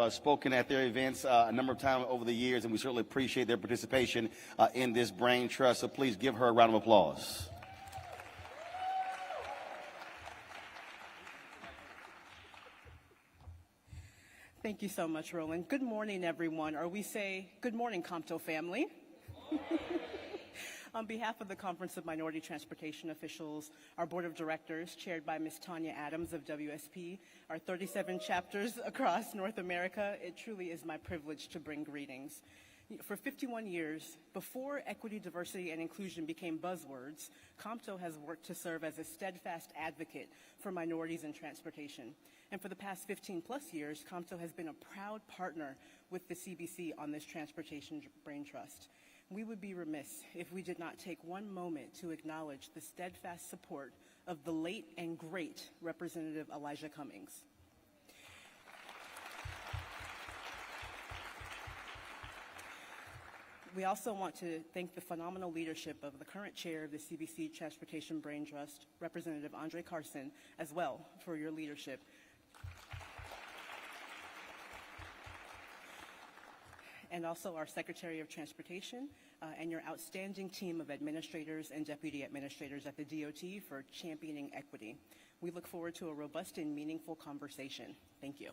Spoken at their events a number of times over the years, and we certainly appreciate their participation in this brain trust. So please give her a round of applause. Thank you so much, Roland. Good morning, everyone. Or we say, good morning, Compto family. On behalf of the Conference of Minority Transportation Officials, our Board of Directors, chaired by Ms. Tanya Adams of WSP, our 37 chapters across North America, it truly is my privilege to bring greetings. For 51 years, before equity, diversity, and inclusion became buzzwords, Compto has worked to serve as a steadfast advocate for minorities in transportation. And for the past 15 plus years, Compto has been a proud partner with the CBC on this Transportation Braintrust. We would be remiss if we did not take one moment to acknowledge the steadfast support of the late and great Representative Elijah Cummings. We also want to thank the phenomenal leadership of the current chair of the CBC Transportation Braintrust, Representative Andre Carson, as well, for your leadership. And also our Secretary of Transportation and your outstanding team of administrators and deputy administrators at the DOT for championing equity. We look forward to a robust and meaningful conversation. Thank you.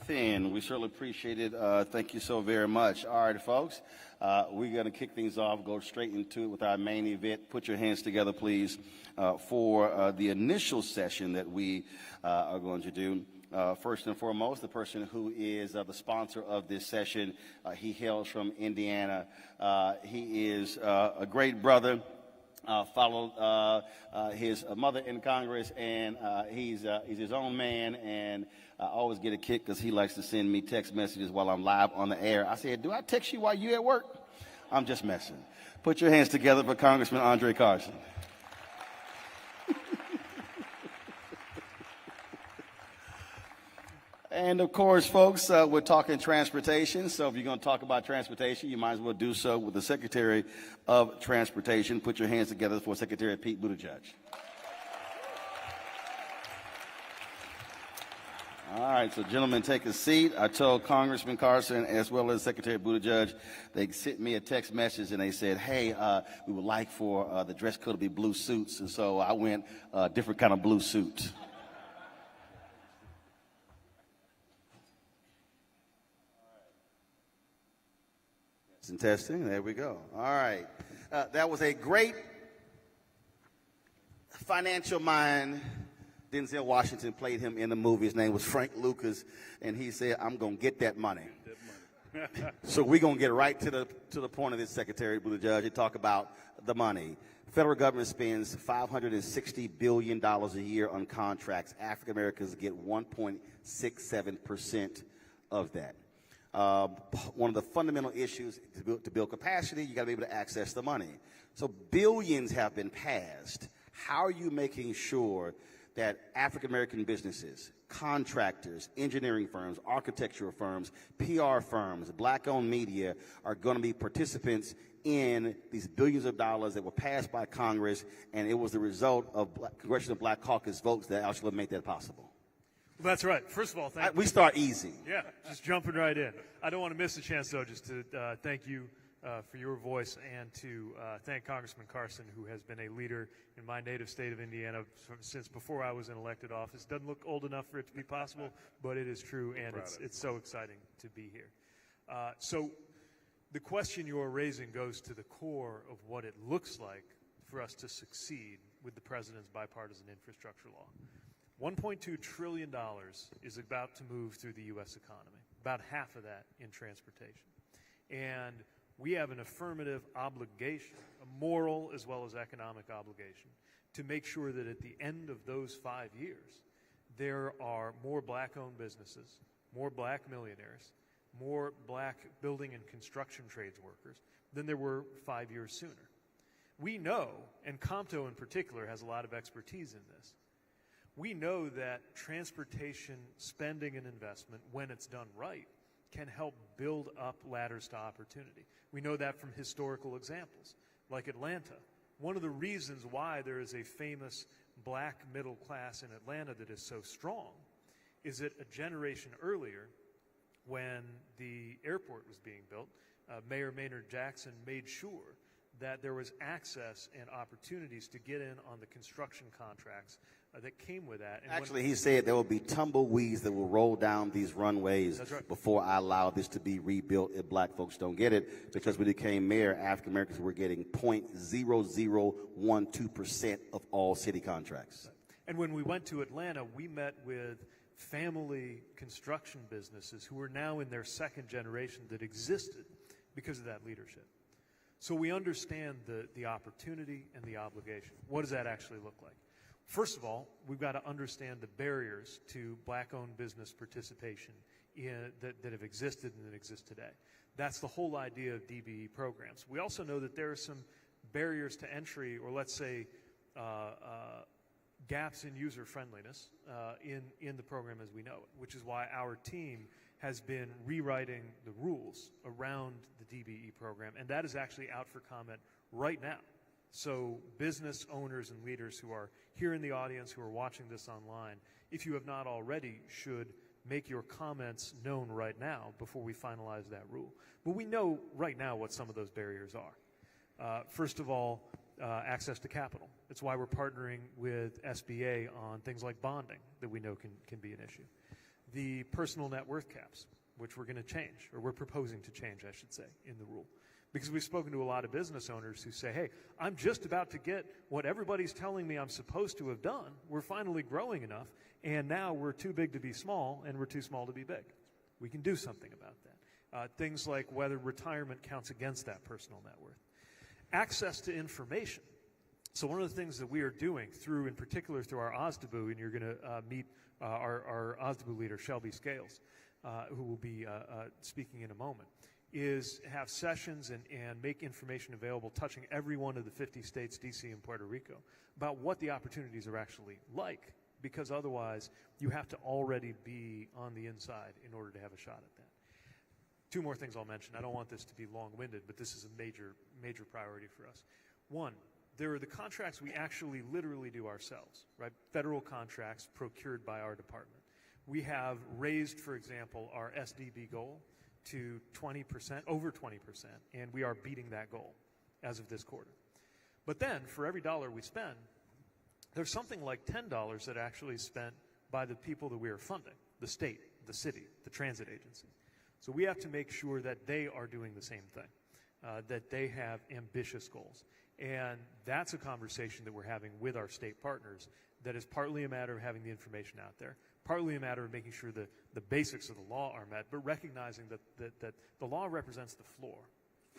Then we certainly appreciate it. Thank you so very much. All right, folks, we're going to kick things off, go straight into it with our main event. Put your hands together, please, for the initial session that we are going to do. First and foremost, the person who is the sponsor of this session, he hails from Indiana. He is a great brother. Followed his mother in Congress, and he's his own man, and I always get a kick because he likes to send me text messages while I'm live on the air. I said, do I text you while you're at work? I'm just messing. Put your hands together for Congressman Andre Carson. And of course, folks, we're talking transportation. So if you're going to talk about transportation, you might as well do so with the Secretary of Transportation. Put your hands together for Secretary Pete Buttigieg. All right, so gentlemen, take a seat. I told Congressman Carson as well as Secretary Buttigieg, they sent me a text message and they said, hey, we would like for the dress code to be blue suits. And so I went a different kind of blue suit. And testing, there we go. All right. That was a great financial mind. Denzel Washington played him in the movie. His name was Frank Lucas, and he said, I'm going to get that money. So we're going to get right to the point of this, Secretary Buttigieg, and talk about the money. Federal government spends $560 billion a year on contracts. African Americans get 1.67% of that. One of the fundamental issues to build capacity, you got to be able to access the money. So billions have been passed. How are you making sure that African American businesses, contractors, engineering firms, architectural firms, PR firms, black-owned media are going to be participants in these billions of dollars that were passed by Congress, and it was the result of Congressional Black Caucus votes that actually made that possible? Well, that's right. First of all, thank you. We start easy. Yeah, just jumping right in. I don't want to miss a chance, though, just to thank you for your voice and to thank Congressman Carson, who has been a leader in my native state of Indiana since before I was in elected office. Doesn't look old enough for it to be possible, but it is true, and it's so exciting to be here. So the question you're raising goes to the core of what it looks like for us to succeed with the President's Bipartisan Infrastructure Law. $1.2 trillion is about to move through the U.S. economy, about half of that in transportation. And we have an affirmative obligation, a moral as well as economic obligation, to make sure that at the end of those 5 years, there are more black-owned businesses, more black millionaires, more black building and construction trades workers than there were 5 years sooner. We know, and Compto in particular has a lot of expertise in this, we know that transportation spending and investment, when it's done right, can help build up ladders to opportunity. We know that from historical examples, like Atlanta. One of the reasons why there is a famous black middle class in Atlanta that is so strong is that a generation earlier, when the airport was being built, Mayor Maynard Jackson made sure that there was access and opportunities to get in on the construction contracts that came with that. And actually, he said there will be tumbleweeds that will roll down these runways before I allow this to be rebuilt if black folks don't get it, because when he became mayor, African Americans were getting 0.0012% of all city contracts. And when we went to Atlanta, we met with family construction businesses who are now in their second generation that existed because of that leadership. So we understand the opportunity and the obligation. What does that actually look like? First of all, we've got to understand the barriers to black-owned business participation that have existed and that exist today. That's the whole idea of DBE programs. We also know that there are some barriers to entry, or let's say gaps in user-friendliness in the program as we know it, which is why our team has been rewriting the rules around the DBE program, and that is actually out for comment right now. So business owners and leaders who are here in the audience, who are watching this online, if you have not already, should make your comments known right now before we finalize that rule. But we know right now what some of those barriers are. First of all, access to capital. It's why we're partnering with SBA on things like bonding that we know can be an issue. The personal net worth caps, which we're going to change, or we're proposing to change, I should say, in the rule. Because we've spoken to a lot of business owners who say, hey, I'm just about to get what everybody's telling me I'm supposed to have done. We're finally growing enough, and now we're too big to be small, and we're too small to be big. We can do something about that. Things like whether retirement counts against that personal net worth. Access to information. So one of the things that we are doing through, in particular, through our OSDBU, and you're going to meet our OSDBU leader, Shelby Scales, who will be speaking in a moment, is have sessions and make information available touching every one of the 50 states, D.C. and Puerto Rico, about what the opportunities are actually like, because otherwise you have to already be on the inside in order to have a shot at that. Two more things I'll mention. I don't want this to be long-winded, but this is a major priority for us. One, there are the contracts we actually literally do ourselves, right? Federal contracts procured by our department. We have raised, for example, our SDB goal to 20%, over 20%, and we are beating that goal as of this quarter. But then, for every dollar we spend, there's something like $10 that actually is spent by the people that we are funding, the state, the city, the transit agency. So we have to make sure that they are doing the same thing, that they have ambitious goals. And that's a conversation that we're having with our state partners that is partly a matter of having the information out there, partly a matter of making sure that the basics of the law are met, but recognizing that the law represents the floor.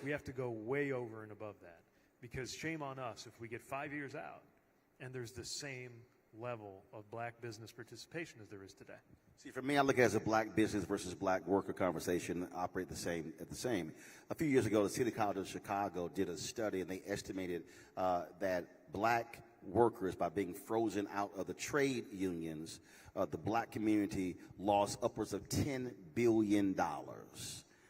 We have to go way over and above that, because shame on us if we get 5 years out and there's the same level of black business participation as there is today. See, for me, I look at it as a black business versus black worker conversation operate the same. A few years ago, the City College of Chicago did a study, and they estimated that black workers, by being frozen out of the trade unions, the black community lost upwards of $10 billion.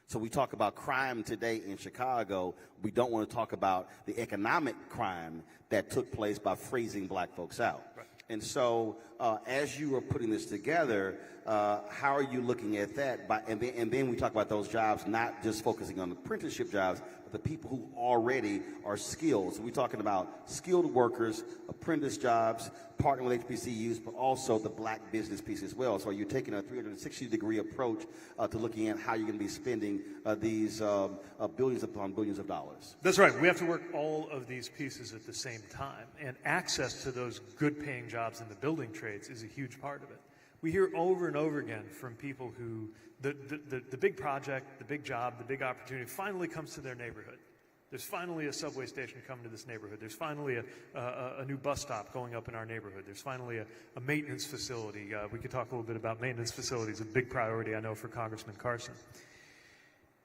So we talk about crime today in Chicago. We don't want to talk about the economic crime that took place by freezing black folks out. Right. And so as you are putting this together, how are you looking at that? And then we talk about those jobs, not just focusing on the apprenticeship jobs, but the people who already are skilled. So we're talking about skilled workers, apprentice jobs, partnering with HBCUs, but also the black business piece as well. So you're taking a 360-degree approach to looking at how you're going to be spending these billions upon billions of dollars. That's right. We have to work all of these pieces at the same time. And access to those good-paying jobs in the building trades is a huge part of it. We hear over and over again from people who the big project, the big job, the big opportunity finally comes to their neighborhood. There's finally a subway station coming to this neighborhood. There's finally a new bus stop going up in our neighborhood. There's finally a maintenance facility. We could talk a little bit about maintenance facilities, a big priority, I know, for Congressman Carson.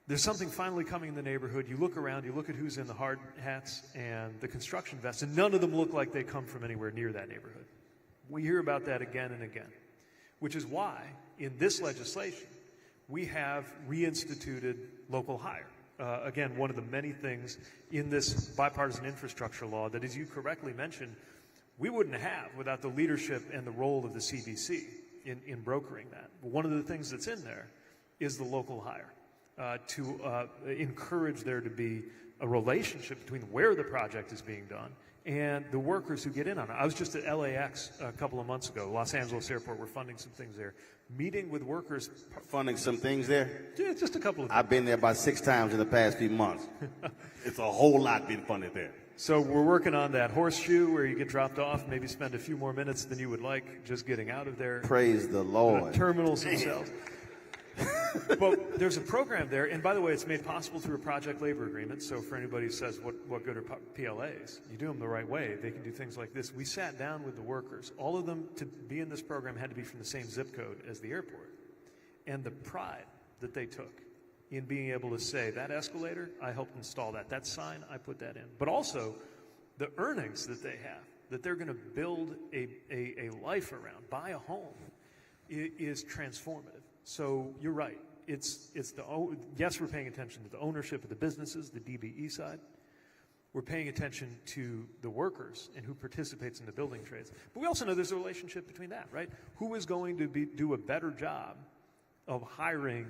There's something finally coming in the neighborhood. You look around, you look at who's in the hard hats and the construction vests, and none of them look like they come from anywhere near that neighborhood. We hear about that again and again, which is why in this legislation we have reinstituted local hire. Again, one of the many things in this bipartisan infrastructure law that, as you correctly mentioned, we wouldn't have without the leadership and the role of the CBC in brokering that. But one of the things that's in there is the local hire, to encourage there to be a relationship between where the project is being done and the workers who get in on it. I was just at LAX a couple of months ago, Los Angeles Airport. We're funding some things there. Meeting with workers. Funding some things there? Yeah, just a couple of things. I've been there about 6 times in the past few months. It's a whole lot being funded there. So we're working on that horseshoe where you get dropped off, maybe spend a few more minutes than you would like just getting out of there. Praise the Lord. The terminals themselves. But there's a program there, and by the way, it's made possible through a project labor agreement. So for anybody who says, what good are PLAs? You do them the right way. They can do things like this. We sat down with the workers. All of them to be in this program had to be from the same zip code as the airport. And the pride that they took in being able to say, that escalator, I helped install that. That sign, I put that in. But also the earnings that they have, that they're going to build a life around, buy a home, is transformative. So you're right. Yes, we're paying attention to the ownership of the businesses, the DBE side. We're paying attention to the workers and who participates in the building trades. But we also know there's a relationship between that, right? Who is going to do a better job of hiring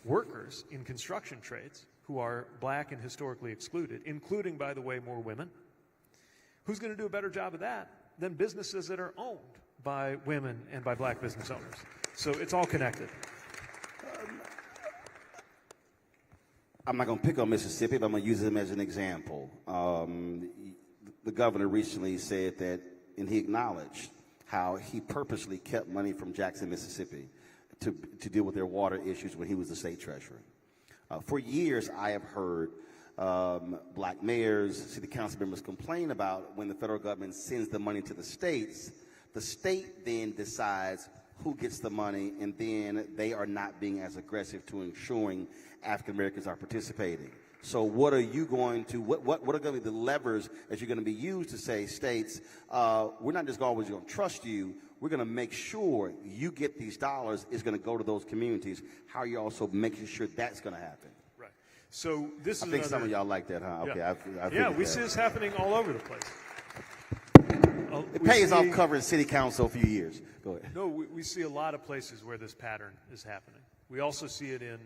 workers in construction trades who are black and historically excluded, including, by the way, more women? Who's going to do a better job of that than businesses that are owned by women and by black business owners? So it's all connected. I'm not going to pick on Mississippi, but I'm going to use them as an example. The governor recently said that, and he acknowledged how he purposely kept money from Jackson, Mississippi to deal with their water issues when he was the state treasurer. For years, I have heard black mayors, city council members complain about when the federal government sends the money to the state then decides who gets the money, and then they are not being as aggressive to ensuring African Americans are participating. So what are you going to, what are going to be the levers that you're going to be used to say, states, we're not just always going to trust you, we're going to make sure you get these dollars is going to go to those communities. How are you also making sure that's going to happen? Right. So this I think some of y'all like that, huh? Okay. Yeah, we see this happening all over the place. It pays off covering city council a few years. Go ahead. No, we see a lot of places where this pattern is happening. We also see it in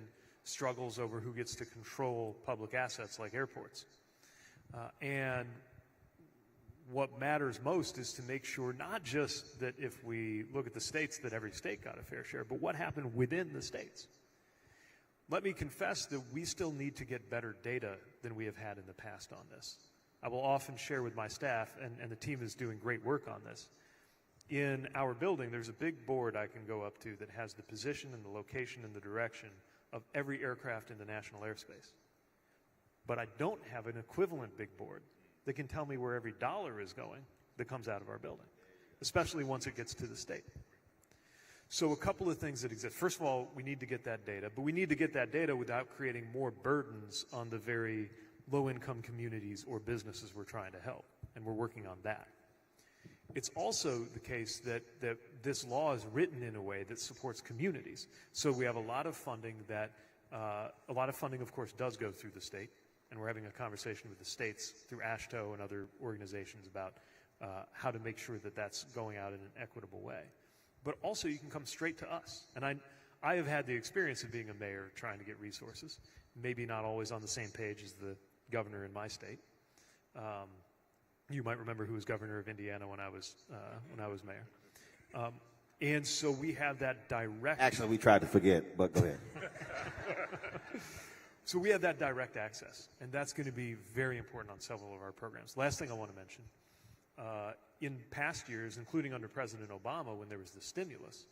struggles over who gets to control public assets like airports. And what matters most is to make sure not just that if we look at the states that every state got a fair share, but what happened within the states. Let me confess that we still need to get better data than we have had in the past on this. I will often share with my staff, and the team is doing great work on this. In our building, there's a big board I can go up to that has the position and the location and the direction of every aircraft in the national airspace. But I don't have an equivalent big board that can tell me where every dollar is going that comes out of our building, especially once it gets to the state. So a couple of things that exist. First of all, we need to get that data, but we need to get that data without creating more burdens on the very low-income communities or businesses we're trying to help, and we're working on that. It's also the case that this law is written in a way that supports communities. So we have a lot of funding that, of course, does go through the state, and we're having a conversation with the states through AASHTO and other organizations about how to make sure that that's going out in an equitable way. But also you can come straight to us. And I have had the experience of being a mayor trying to get resources, maybe not always on the same page as the governor in my state. You might remember who was governor of Indiana when I was mayor. And so we have that direct... Actually, we tried to forget, but go ahead. So we have that direct access, and that's going to be very important on several of our programs. Last thing I want to mention, in past years, including under President Obama when there was the stimulus,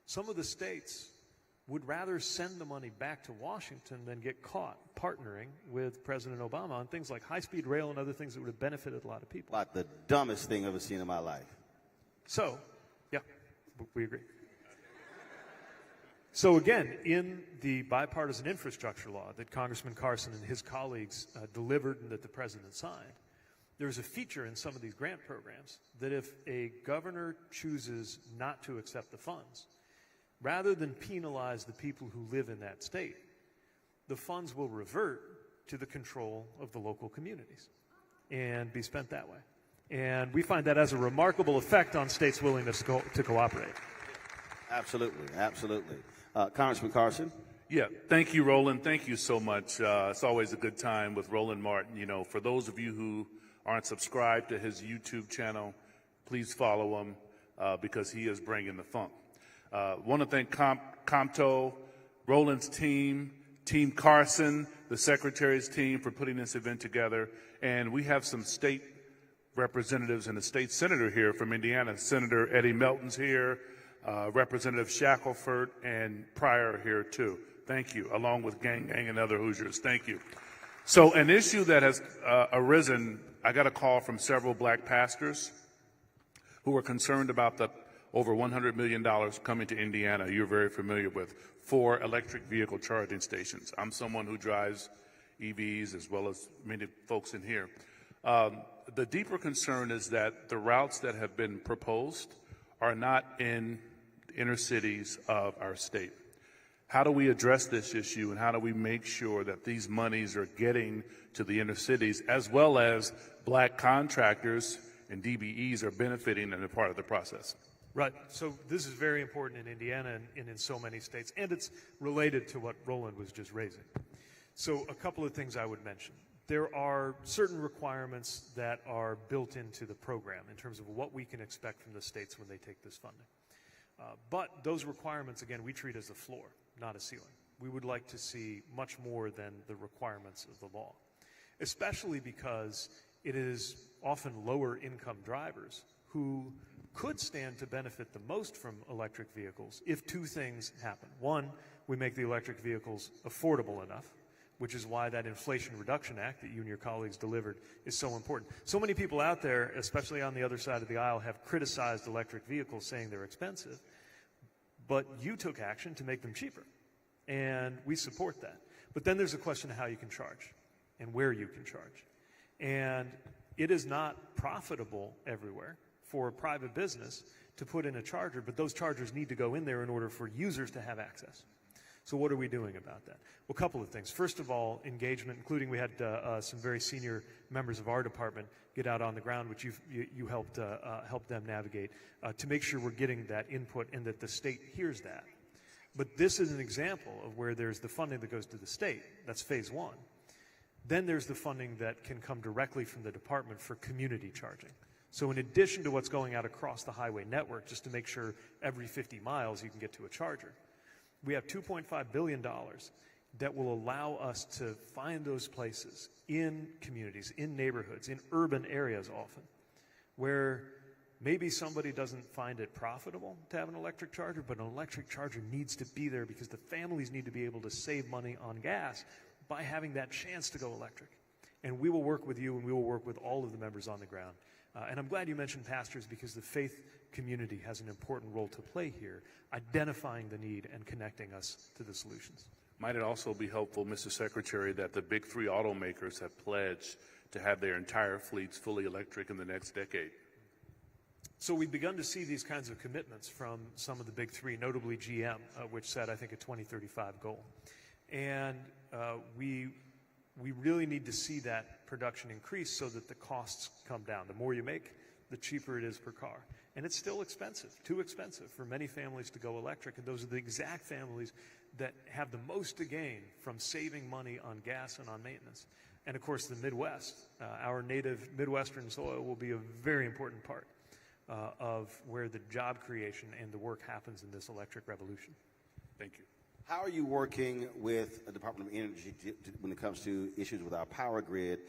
some of the states would rather send the money back to Washington than get caught partnering with President Obama on things like high-speed rail and other things that would have benefited a lot of people. Like the dumbest thing I've ever seen in my life. So, yeah, we agree. So again, in the Bipartisan Infrastructure Law that Congressman Carson and his colleagues delivered and that the President signed, there's a feature in some of these grant programs that if a governor chooses not to accept the funds, rather than penalize the people who live in that state, the funds will revert to the control of the local communities and be spent that way. And we find that has a remarkable effect on states' willingness to cooperate. Absolutely, absolutely. Congressman Carson? Yeah, thank you, Roland. Thank you so much. It's always a good time with Roland Martin. You know, for those of you who aren't subscribed to his YouTube channel, please follow him because he is bringing the funk. Want to thank Compto, Roland's team, Team Carson, the Secretary's team for putting this event together. And we have some state representatives and a state senator here from Indiana. Senator Eddie Melton's here, Representative Shackelford, and Pryor here too. Thank you, along with Gang and other Hoosiers. Thank you. So an issue that has arisen, I got a call from several black pastors who are concerned about the over $100 million coming to Indiana, you're very familiar with, for electric vehicle charging stations. I'm someone who drives EVs as well as many folks in here. The deeper concern is that the routes that have been proposed are not in inner cities of our state. How do we address this issue, and how do we make sure that these monies are getting to the inner cities, as well as black contractors and DBEs are benefiting and a part of the process? Right. So this is very important in Indiana and in so many states, and it's related to what Roland was just raising. So a couple of things I would mention. There are certain requirements that are built into the program in terms of what we can expect from the states when they take this funding. But those requirements, again, we treat as a floor, not a ceiling. We would like to see much more than the requirements of the law, especially because it is often lower income drivers who could stand to benefit the most from electric vehicles if two things happen. One, we make the electric vehicles affordable enough, which is why that Inflation Reduction Act that you and your colleagues delivered is so important. So many people out there, especially on the other side of the aisle, have criticized electric vehicles saying they're expensive, but you took action to make them cheaper, and we support that. But then there's a question of how you can charge and where you can charge. And it is not profitable everywhere for a private business to put in a charger, but those chargers need to go in there in order for users to have access. So what are we doing about that? Well, a couple of things. First of all, engagement, including we had some very senior members of our department get out on the ground, which you helped help them navigate, to make sure we're getting that input and that the state hears that. But this is an example of where there's the funding that goes to the state. That's phase one. Then there's the funding that can come directly from the department for community charging. So in addition to what's going out across the highway network, just to make sure every 50 miles you can get to a charger, we have $2.5 billion that will allow us to find those places in communities, in neighborhoods, in urban areas often, where maybe somebody doesn't find it profitable to have an electric charger, but an electric charger needs to be there because the families need to be able to save money on gas by having that chance to go electric. And we will work with you, and we will work with all of the members on the ground. And I'm glad you mentioned pastors, because the faith community has an important role to play here, identifying the need and connecting us to the solutions. Might it also be helpful, Mr. Secretary, that the big three automakers have pledged to have their entire fleets fully electric in the next decade? So we've begun to see these kinds of commitments from some of the big three, notably GM, which set, I think, a 2035 goal. And we really need to see that production increase so that the costs come down. The more you make, the cheaper it is per car. And it's still expensive, too expensive for many families to go electric. And those are the exact families that have the most to gain from saving money on gas and on maintenance. And of course, the Midwest, our native Midwestern soil, will be a very important part of where the job creation and the work happens in this electric revolution. Thank you. How are you working with the Department of Energy when it comes to issues with our power grid?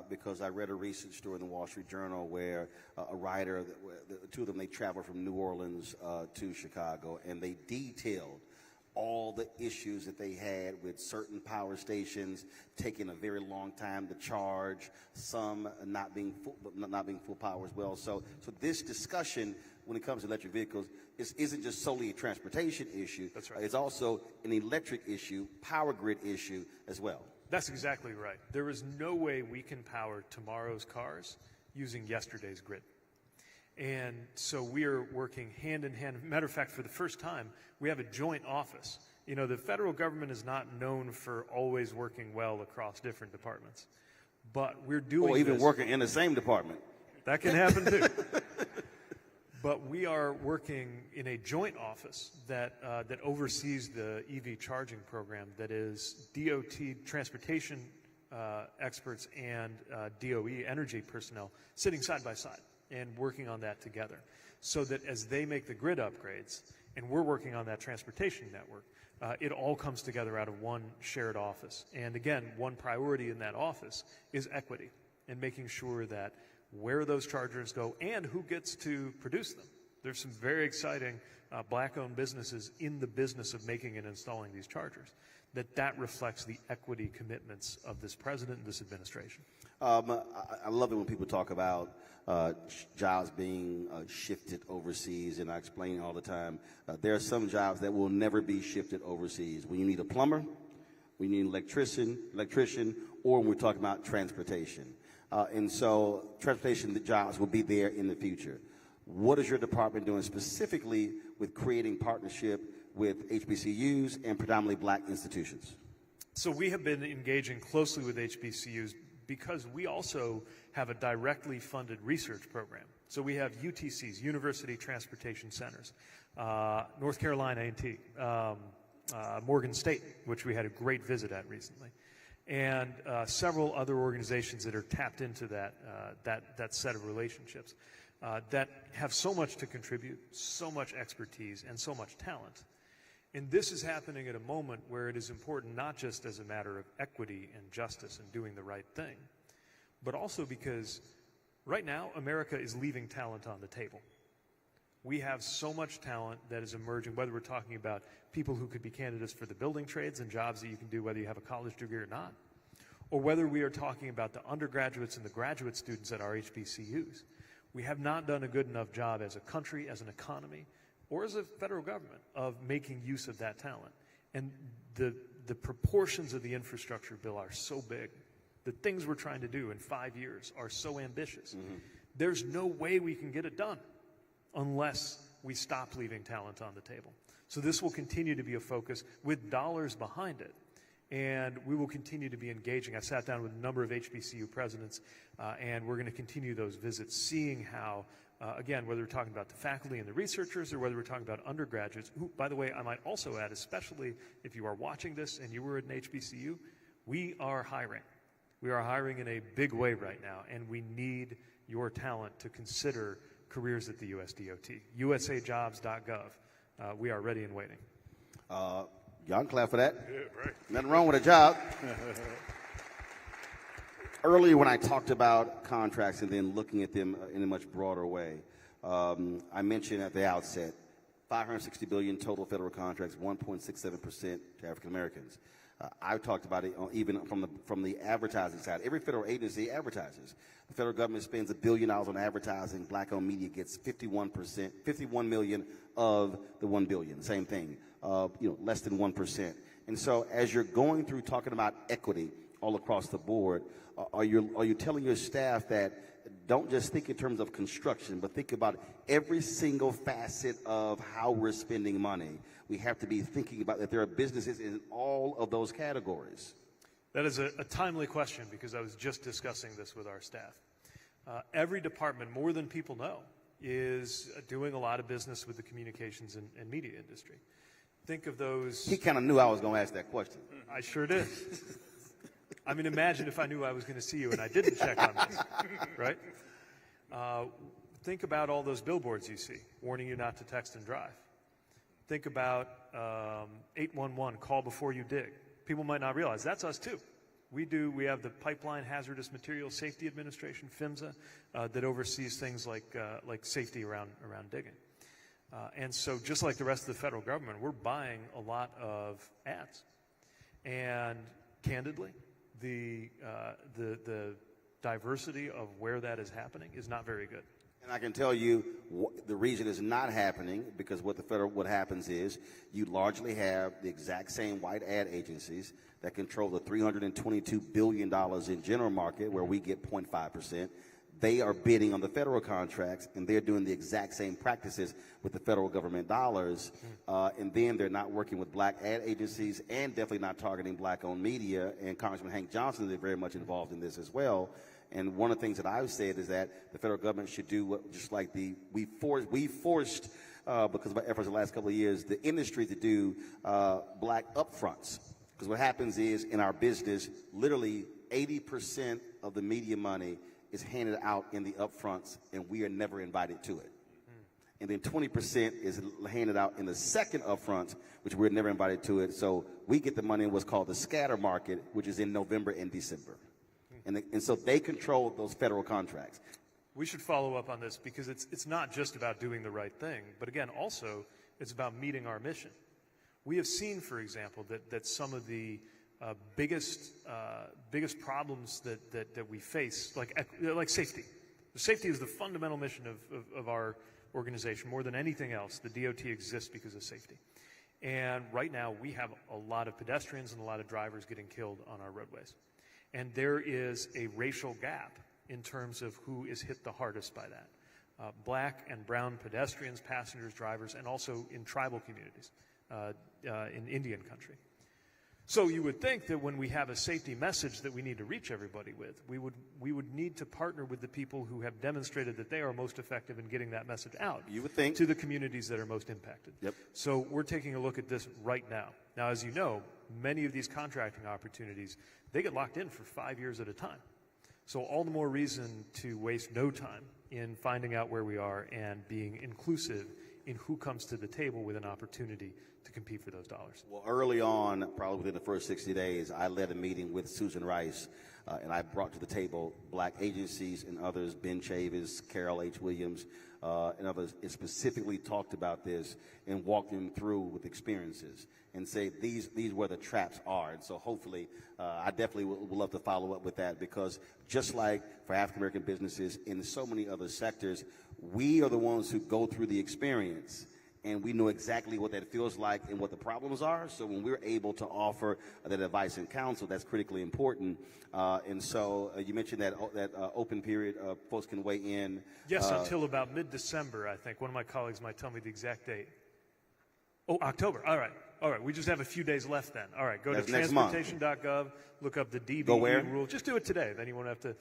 Because I read a recent story in the Wall Street Journal where a writer, the two of them, they traveled from New Orleans to Chicago, and they detailed all the issues that they had with certain power stations taking a very long time to charge, some not being full power as well. So this discussion, when it comes to electric vehicles, isn't just solely a transportation issue. That's right. It's also an electric issue, power grid issue as well. That's exactly right. There is no way we can power tomorrow's cars using yesterday's grid. And so we are working hand in hand. Matter of fact, for the first time, we have a joint office. You know, the federal government is not known for always working well across different departments. But we're doing or even this. working in the same department. That can happen too. But we are working in a joint office that oversees the EV charging program that is DOT transportation experts and DOE energy personnel sitting side by side and working on that together, so that as they make the grid upgrades and we're working on that transportation network, it all comes together out of one shared office. And again, one priority in that office is equity and making sure that where those chargers go and who gets to produce them. There's some very exciting black-owned businesses in the business of making and installing these chargers. That reflects the equity commitments of this president and this administration. I love it when people talk about jobs being shifted overseas, and I explain all the time, there are some jobs that will never be shifted overseas. When you need a plumber, when you need an electrician, or when we're talking about transportation. And so transportation jobs will be there in the future. What is your department doing specifically with creating partnership with HBCUs and predominantly black institutions? So we have been engaging closely with HBCUs because we also have a directly funded research program. So we have UTCs, University Transportation Centers, North Carolina A&T, Morgan State, which we had a great visit at recently, and several other organizations that are tapped into that set of relationships that have so much to contribute, so much expertise, and so much talent. And this is happening at a moment where it is important not just as a matter of equity and justice and doing the right thing, but also because right now America is leaving talent on the table. We have so much talent that is emerging, whether we're talking about people who could be candidates for the building trades and jobs that you can do whether you have a college degree or not, or whether we are talking about the undergraduates and the graduate students at our HBCUs. We have not done a good enough job as a country, as an economy, or as a federal government of making use of that talent. And the proportions of the infrastructure bill are so big. The things we're trying to do in 5 years are so ambitious. Mm-hmm. There's no way we can get it done unless we stop leaving talent on the table. So this will continue to be a focus with dollars behind it. And we will continue to be engaging. I sat down with a number of HBCU presidents, and we're going to continue those visits, seeing how, again, whether we're talking about the faculty and the researchers or whether we're talking about undergraduates, who, by the way, I might also add, especially if you are watching this and you were at an HBCU, we are hiring. We are hiring in a big way right now, and we need your talent to consider careers at the USDOT. usajobs.gov. We are ready and waiting. Y'all can clap for that. Yeah, right. Nothing wrong with a job. Earlier when I talked about contracts and then looking at them in a much broader way, I mentioned at the outset, $560 billion total federal contracts, 1.67% to African Americans. I talked about it even from the advertising side. Every federal agency advertises. The federal government spends $1 billion on advertising. Black-owned media gets 51 million of the $1 billion. Same thing. Less than 1%. And so, as you're going through talking about equity all across the board, are you telling your staff that don't just think in terms of construction, but think about every single facet of how we're spending money? We have to be thinking about that there are businesses in all of those categories. That is a timely question, because I was just discussing this with our staff. Every department, more than people know, is doing a lot of business with the communications and media industry. Think of those. He kind of knew I was going to ask that question. I sure did. I mean, imagine if I knew I was going to see you and I didn't check on this, right? Think about all those billboards you see warning you not to text and drive. Think about 811, call before you dig. People might not realize that's us too. We have the Pipeline Hazardous Materials Safety Administration, PHMSA, that oversees things like safety around digging. And so just like the rest of the federal government, we're buying a lot of ads. And candidly, the diversity of where that is happening is not very good. And I can tell you the reason it's not happening, because what happens is you largely have the exact same white ad agencies that control the $322 billion in general market, where we get 0.5%. they are bidding on the federal contracts, and they're doing the exact same practices with the federal government dollars. And then they're not working with black ad agencies and definitely not targeting black-owned media. And Congressman Hank Johnson is very much involved in this as well. And one of the things that I've said is that the federal government should do what, just like we forced because of our efforts the last couple of years, the industry to do black upfronts. Because what happens is in our business, literally 80% of the media money is handed out in the upfronts, and we are never invited to it. And then 20% is handed out in the second upfront, which we're never invited to it. So we get the money in what's called the scatter market, which is in November and December. And so they control those federal contracts. We should follow up on this because it's not just about doing the right thing, but again, also it's about meeting our mission. We have seen, for example, that some of the biggest problems that we face, like safety. Safety is the fundamental mission of our organization more than anything else. The DOT exists because of safety. And right now we have a lot of pedestrians and a lot of drivers getting killed on our roadways. And there is a racial gap in terms of who is hit the hardest by that. Black and brown pedestrians, passengers, drivers, and also in tribal communities in Indian country. So you would think that when we have a safety message that we need to reach everybody with, we would need to partner with the people who have demonstrated that they are most effective in getting that message out. You would think. To the communities that are most impacted. Yep. So we're taking a look at this right now. Now, as you know, many of these contracting opportunities, they get locked in for 5 years at a time. So all the more reason to waste no time in finding out where we are and being inclusive in who comes to the table with an opportunity to compete for those dollars. Well, early on, probably within the first 60 days, I led a meeting with Susan Rice, and I brought to the table black agencies and others, Ben Chavis, Carol H. Williams, and others, and specifically talked about this and walked them through with experiences and say these where the traps are. And so hopefully, I definitely would love to follow up with that, because just like for African-American businesses in so many other sectors, we are the ones who go through the experience, and we know exactly what that feels like and what the problems are. So when we're able to offer that advice and counsel, that's critically important. And so you mentioned that open period, folks can weigh in. Yes, until about mid-December, I think. One of my colleagues might tell me the exact date. Oh, October. All right. All right. We just have a few days left then. All right. Go to transportation.gov, look up the DBE rule. Just do it today. Then you won't have to.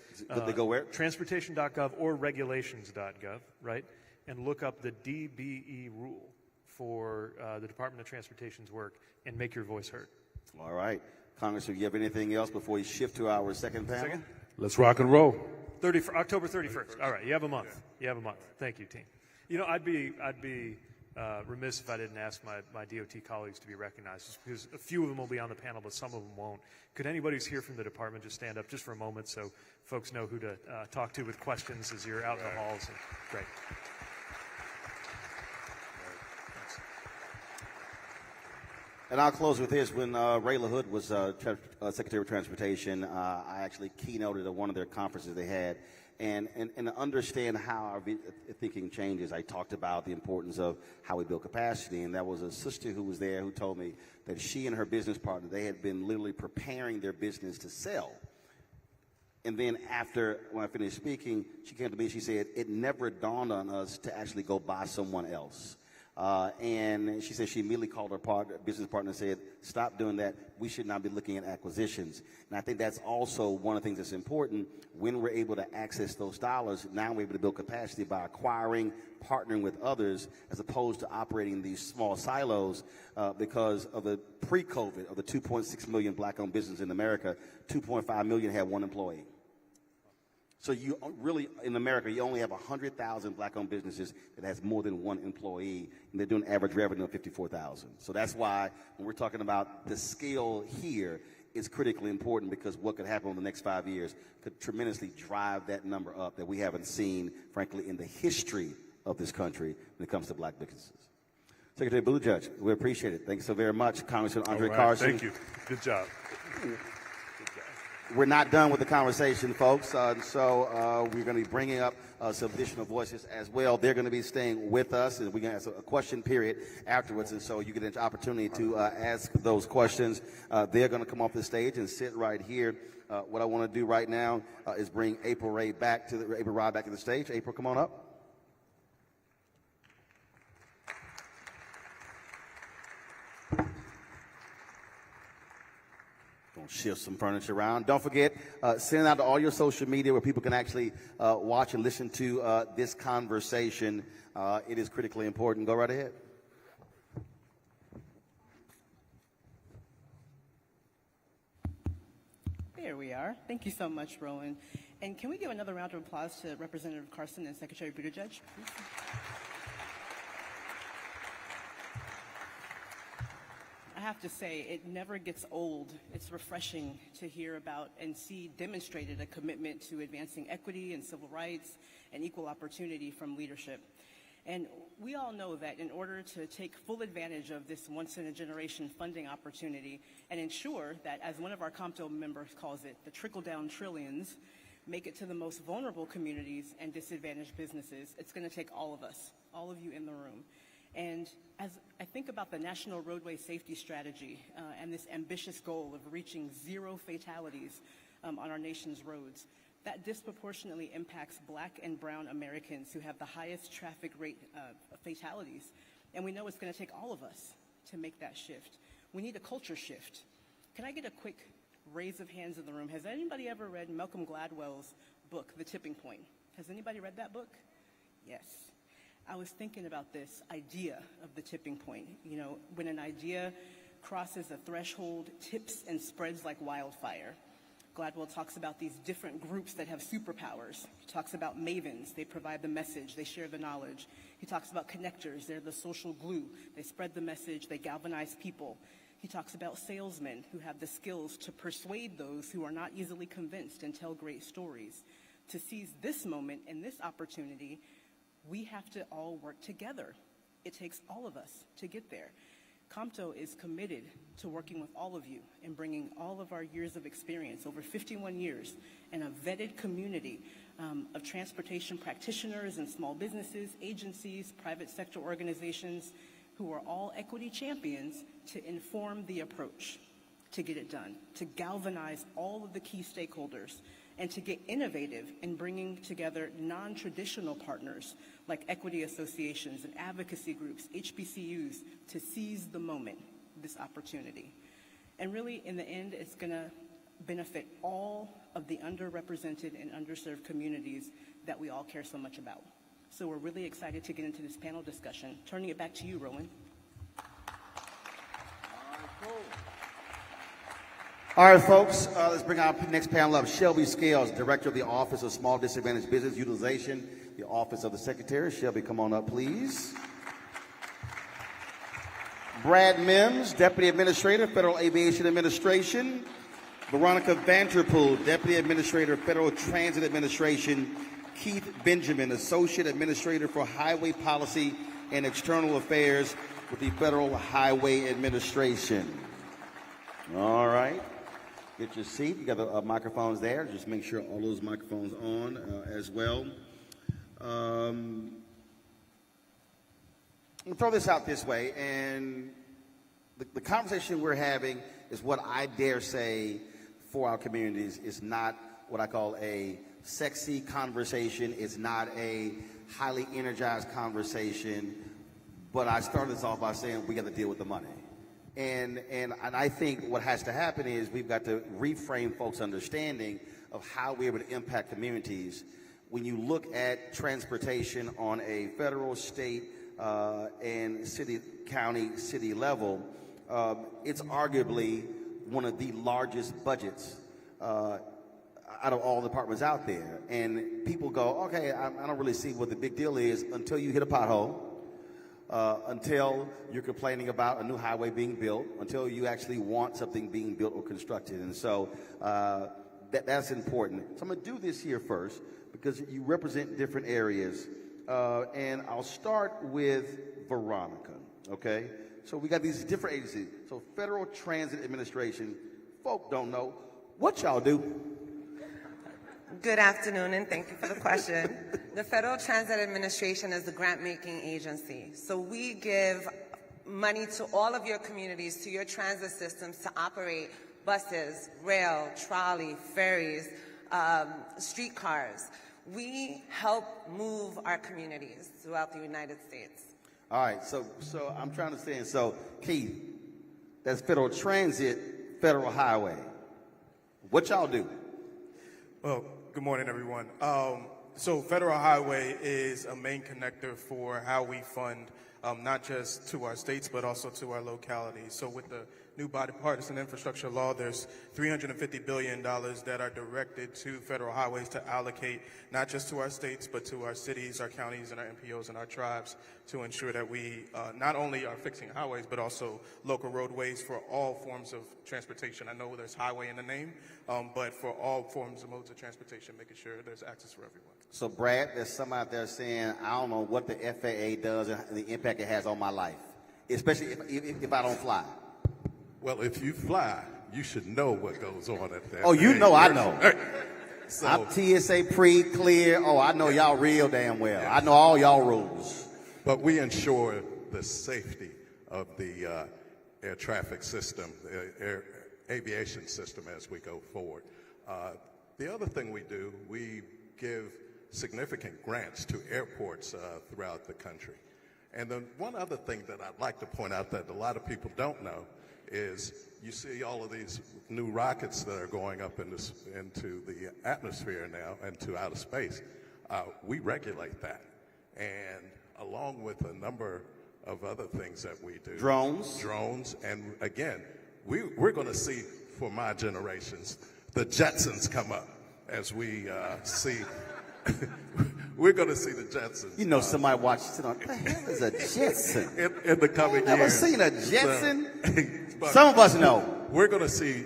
They go where? Transportation.gov or regulations.gov, right? And look up the DBE rule for the Department of Transportation's work and make your voice heard. All right. Congressman, you have anything else before we shift to our second panel? Let's rock and roll. October 31st. All right. You have a month. You have a month. Thank you, team. You know, I'd be remiss if I didn't ask my DOT colleagues to be recognized, just because a few of them will be on the panel, but some of them won't. Could anybody who's here from the department just stand up just for a moment so folks know who to talk to with questions as you're out in the halls? Great. And I'll close with this. When Ray LaHood was Secretary of Transportation, I actually keynoted at one of their conferences they had. And to understand how our thinking changes, I talked about the importance of how we build capacity. And there was a sister who was there who told me that she and her business partner, they had been literally preparing their business to sell. And then after, when I finished speaking, she came to me and she said, it never dawned on us to actually go buy someone else. And she said she immediately called her business partner and said, stop doing that. We should not be looking at acquisitions. And I think that's also one of the things that's important when we're able to access those dollars. Now we're able to build capacity by acquiring, partnering with others, as opposed to operating these small silos because of the pre-COVID of the 2.6 million black-owned businesses in America, 2.5 million had one employee. So you really, in America, you only have 100,000 black-owned businesses that has more than one employee, and they're doing average revenue of $54,000. So that's why when we're talking about the scale here, it's critically important, because what could happen over the next 5 years could tremendously drive that number up that we haven't seen, frankly, in the history of this country when it comes to black businesses. Secretary Buttigieg, we appreciate it. Thanks so very much. Congressman Andre Carson. Thank you. Good job. We're not done with the conversation, folks. So we're going to be bringing up some additional voices as well. They're going to be staying with us, and we're going to have a question period afterwards. And so you get an opportunity to ask those questions. They're going to come off the stage and sit right here. What I want to do right now is bring April Rye back to the stage. April, come on up. Shift some furniture around. Don't forget, send it out to all your social media where people can actually watch and listen to this conversation. It is critically important. Go right ahead. There we are. Thank you so much, Roland. And can we give another round of applause to Representative Carson and Secretary Buttigieg, please? I have to say, it never gets old. It's refreshing to hear about and see demonstrated a commitment to advancing equity and civil rights and equal opportunity from leadership. And we all know that in order to take full advantage of this once-in-a-generation funding opportunity and ensure that, as one of our COMTO members calls it, the trickle-down trillions make it to the most vulnerable communities and disadvantaged businesses, it's going to take all of us, all of you in the room. And as I think about the National Roadway Safety Strategy and this ambitious goal of reaching 0 fatalities on our nation's roads, that disproportionately impacts Black and brown Americans who have the highest traffic rate fatalities. And we know it's going to take all of us to make that shift. We need a culture shift. Can I get a quick raise of hands in the room? Has anybody ever read Malcolm Gladwell's book, The Tipping Point? Has anybody read that book? Yes. I was thinking about this idea of the tipping point. You know, when an idea crosses a threshold, tips and spreads like wildfire. Gladwell talks about these different groups that have superpowers. He talks about mavens. They provide the message. They share the knowledge. He talks about connectors. They're the social glue. They spread the message. They galvanize people. He talks about salesmen who have the skills to persuade those who are not easily convinced and tell great stories. To seize this moment and this opportunity, we have to all work together. It takes all of us to get there. COMTO is committed to working with all of you and bringing all of our years of experience, over 51 years, and a vetted community of transportation practitioners and small businesses, agencies, private sector organizations, who are all equity champions to inform the approach, to get it done, to galvanize all of the key stakeholders, and to get innovative in bringing together non-traditional partners like equity associations and advocacy groups, HBCUs, to seize the moment, this opportunity. And really, in the end, it's going to benefit all of the underrepresented and underserved communities that we all care so much about. So we're really excited to get into this panel discussion. Turning it back to you, Roland. All right, folks, let's bring our next panel up. Shelby Scales, Director of the Office of Small Disadvantaged Business Utilization, the Office of the Secretary. Shelby, come on up, please. Brad Mims, Deputy Administrator, Federal Aviation Administration. Veronica Vanterpool, Deputy Administrator, Federal Transit Administration. Keith Benjamin, Associate Administrator for Highway Policy and External Affairs with the Federal Highway Administration. All right. Get your seat. You got the microphones there. Just make sure all those microphones on as well. I'll throw this out this way, and the conversation we're having is what I dare say for our communities is not what I call a sexy conversation. It's not a highly energized conversation, but I started this off by saying we got to deal with the money. And I think what has to happen is we've got to reframe folks' understanding of how we're able to impact communities. When you look at transportation on a federal, state, and county, city level, it's arguably one of the largest budgets out of all the departments out there. And people go, okay, I don't really see what the big deal is until you hit a pothole. Until you're complaining about a new highway being built, until you actually want something being built or constructed. And so that's important. So I'm going to do this here first because you represent different areas. And I'll start with Veronica, okay? So we got these different agencies. So Federal Transit Administration, folk don't know, What y'all do? Good afternoon, and thank you for the question. The Federal Transit Administration is the grant-making agency. So we give money to all of your communities, to your transit systems to operate buses, rail, trolley, ferries, streetcars. We help move our communities throughout the United States. All right, so I'm trying to understand. So, Keith, that's Federal Transit, Federal Highway. What y'all do? Well, good morning, everyone. So Federal Highway is a main connector for how we fund not just to our states, but also to our localities. So with the new Bipartisan Infrastructure Law, there's $350 billion that are directed to federal highways to allocate not just to our states, but to our cities, our counties, and our MPOs and our tribes to ensure that we not only are fixing highways, but also local roadways for all forms of transportation. I know there's highway in the name, but for all forms of modes of transportation, making sure there's access for everyone. So, Brad, there's some out there saying, I don't know what the FAA does and the impact it has on my life, especially if I don't fly. Well, if you fly, you should know what goes on at that. Oh, you know I know. So, I'm TSA pre-clear. Oh, I know y'all real damn well. I know all y'all rules. but we ensure the safety of the air traffic system, air aviation system as we go forward. The other thing we do, we give significant grants to airports throughout the country. And then one other thing that I'd like to point out that a lot of people don't know is you see all of these new rockets that are going up into the atmosphere now and to outer space. We regulate that. And along with a number of other things that we do. Drones. And again, we're going to see, for my generations, the Jetsons come up as we see. We're going to see the Jetsons. You know, somebody watched it on, what the hell is a Jetson? In the coming years. Never seen a Jetson? So, some of us know. We're going to see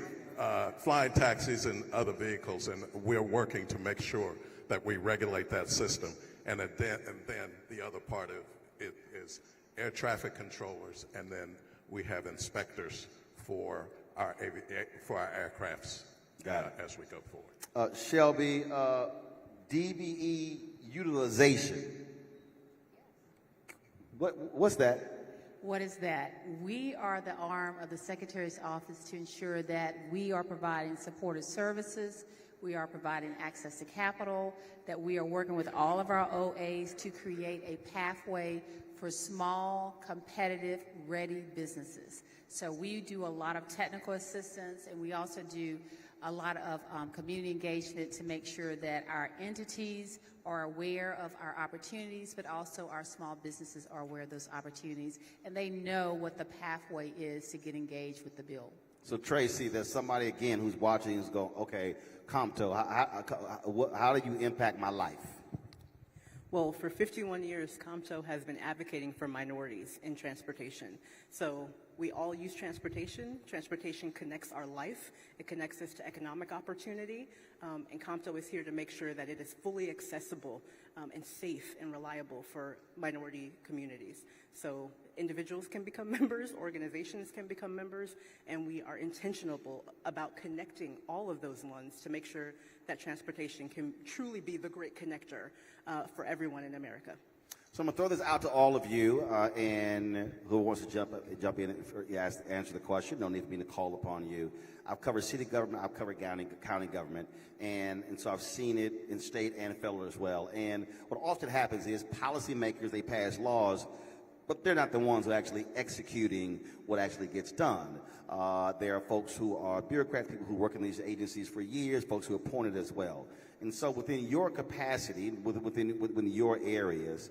flying taxis and other vehicles, and we're working to make sure that we regulate that system. And then the other part of it is air traffic controllers, and then we have inspectors for our aircrafts as we go forward. Shelby, DBE utilization. What's that? What is that? We are the arm of the Secretary's office to ensure that we are providing supportive services, we are providing access to capital, that we are working with all of our OAs to create a pathway for small, competitive, ready businesses. So we do a lot of technical assistance, and we also do a lot of community engagement to make sure that our entities are aware of our opportunities, but also our small businesses are aware of those opportunities, and they know what the pathway is to get engaged with the bill. So, Tracy, there's somebody, again, who's watching who's going, okay, Compto, how do you impact my life? Well, for 51 years, COMTO has been advocating for minorities in transportation. So we all use transportation. Transportation connects our life. It connects us to economic opportunity. And COMTO is here to make sure that it is fully accessible and safe and reliable for minority communities. So individuals can become members, organizations can become members, and we are intentional about connecting all of those ones to make sure that transportation can truly be the great connector for everyone in America. So I'm going to throw this out to all of you, and who wants to jump in and answer the question. No need for me to call upon you. I've covered city government, I've covered county government, and so I've seen it in state and federal as well. And what often happens is policymakers, they pass laws, but they're not the ones who are actually executing what actually gets done. There are folks who are bureaucrats, people who work in these agencies for years, folks who are appointed as well. And so within your capacity, within your areas,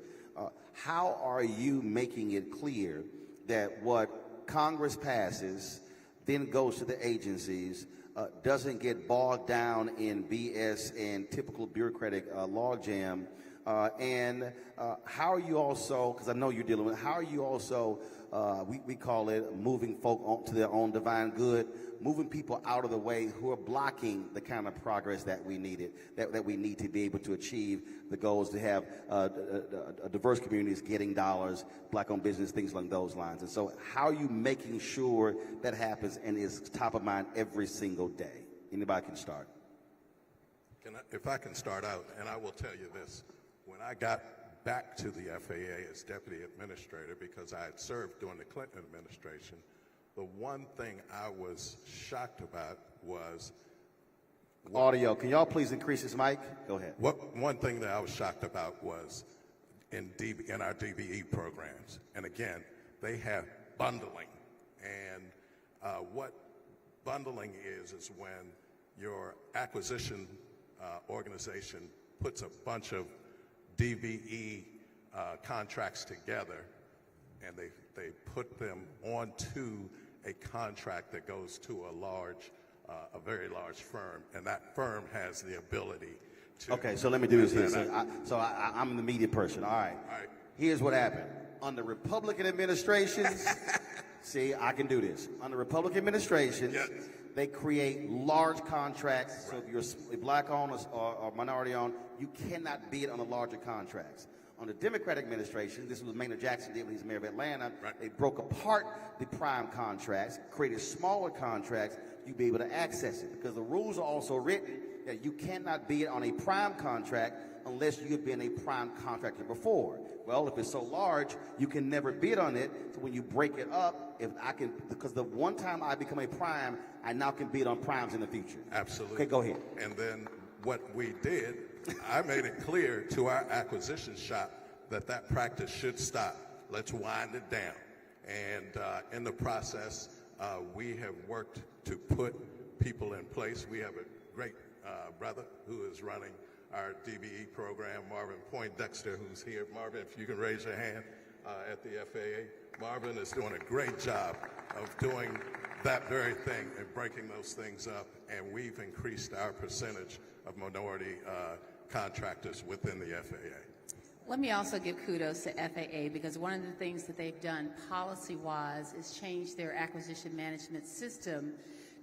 how are you making it clear that what Congress passes then goes to the agencies, doesn't get bogged down in BS and typical bureaucratic logjam? And how are you also, because I know you're dealing with, how are you also, we call it moving folk to their own divine good, moving people out of the way who are blocking the kind of progress that we needed, that we need to be able to achieve the goals to have diverse communities getting dollars, black-owned business, things along those lines. And so how are you making sure that happens and is top of mind every single day? Anybody can start. If I can start out, and I will tell you this, when I got back to the FAA as deputy administrator, because I had served during the Clinton administration, the one thing I was shocked about was Audio. Can y'all please increase this mic? Go ahead. one thing that I was shocked about was in our DBE programs, and again, they have bundling, and what bundling is when your acquisition organization puts a bunch of DBE contracts together, and they put them onto a contract that goes to a very large firm, and that firm has the ability to. Okay, so let me do this here. I'm the media person. All right. All right. Here's what happened. Under Republican administrations, see, I can do this. Under Republican administrations, Yes. they create large contracts. So if you're black owned or minority owned, you cannot bid on the larger contracts. Under Democratic administration, this was Maynard Jackson did when he was mayor of Atlanta. Right. They broke apart the prime contracts, created smaller contracts. You'd be able to access it because the rules are also written that you cannot bid on a prime contract unless you've been a prime contractor before. Well, if it's so large, you can never bid on it. So when you break it up, because the one time I become a prime, I now can bid on primes in the future. Absolutely. Okay, go ahead. And then what we did, I made it clear to our acquisition shop that practice should stop. Let's wind it down. And in the process, we have worked to put people in place. We have a great brother who is running our DBE program, Marvin Poindexter, who's here. Marvin, if you can raise your hand at the FAA. Marvin is doing a great job of doing that very thing and breaking those things up, and we've increased our percentage of minority contractors within the FAA. Let me also give kudos to FAA because one of the things that they've done policy-wise is change their acquisition management system